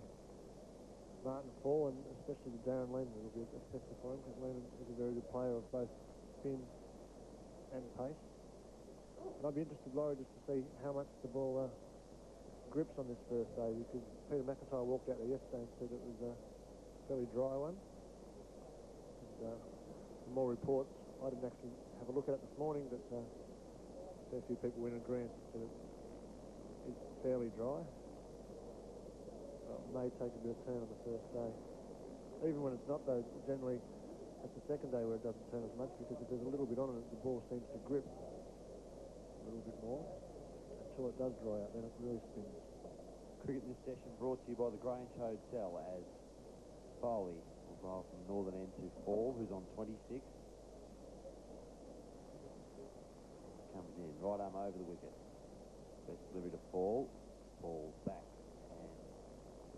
Martin Paull, and especially to Darren Lehmann. It'll be a tester for him, because Lehmann is a very good player of both spin and pace. And I'd be interested, Laurie, just to see how much the ball grips on this first day, because Peter McIntyre walked out there yesterday and said it was a fairly dry one. And more reports. I didn't actually have a look at it this morning, but a fair few people in agreement said it's fairly dry. May take a bit of turn on the first day. Even when it's not, though, generally at the second day where it doesn't turn as much, because if there's a little bit on it, the ball seems to grip a little bit more until it does dry out, then it really spins. Cricket in this session brought to you by the Grange Hotel, as Foley will bowl from the northern end to Paull, who's on 26. Comes in, right arm over the wicket. Best delivery to Paull. Ball back.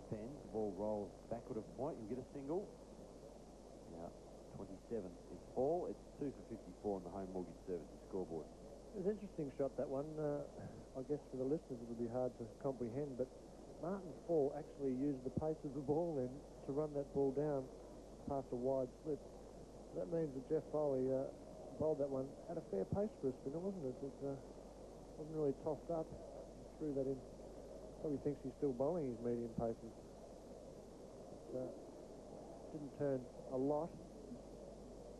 The ball rolls backward of point. You'll get a single. Now, 27 is Paull. It's 2 for 54 on the Home Mortgage Services scoreboard. It was an interesting shot, that one. I guess for the listeners it would be hard to comprehend, but Martin Paull actually used the pace of the ball then to run that ball down past a wide slip. That means that Jeff Foley bowled that one at a fair pace for a spinner, wasn't it? It wasn't really tossed up. Threw that in. Probably thinks he's still bowling his medium paces. Didn't turn a lot.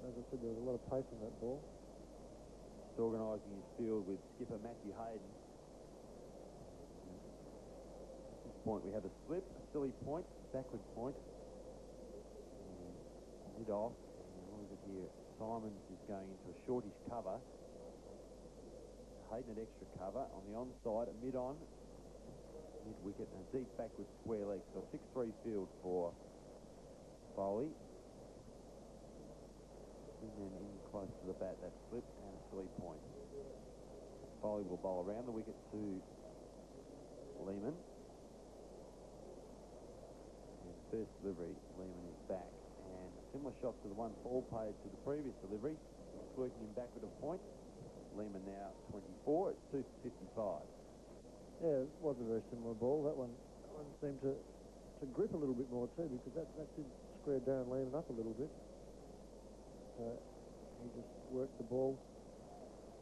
As I said, there was a lot of pace on that ball. Just organising his field with skipper Matthew Hayden. At this point we have a slip, a silly point, backward point. And mid off. And what is it here? Simons is going into a shortish cover. Hayden at extra cover. On the onside, a mid-on. Mid-wicket and a deep backward square leg. So 6-3 field for Foley. And then in close to the bat, that slip and a silly point. Foley will bowl around the wicket to Lehmann. And first delivery, Lehmann is back. And a similar shot to the one Paull paid to the previous delivery. It's working him backward of point. Lehmann now 24. It's 2 for 55. Yeah, it was a very similar ball. That one seemed to grip a little bit more too, because that did square Darren Lehmann up a little bit. He just worked the ball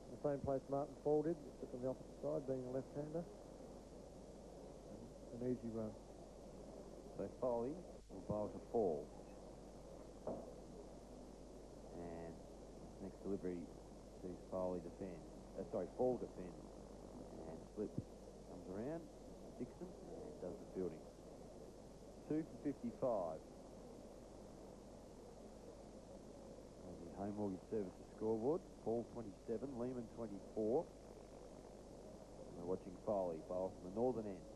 in the same place Martin Paull did, except on the opposite side, being a left-hander. An easy run. So Foley will bowl to Paull. And next delivery sees Foley defend. Paull defend. And slip comes around. Dixon and does the fielding. 2 for 55. Home Mortgage Services scoreboard. Paull 27, Lehmann 24. And we're watching Foley bowl from the northern end.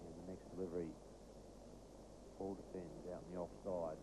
And the next delivery, Paull defends out in the offside.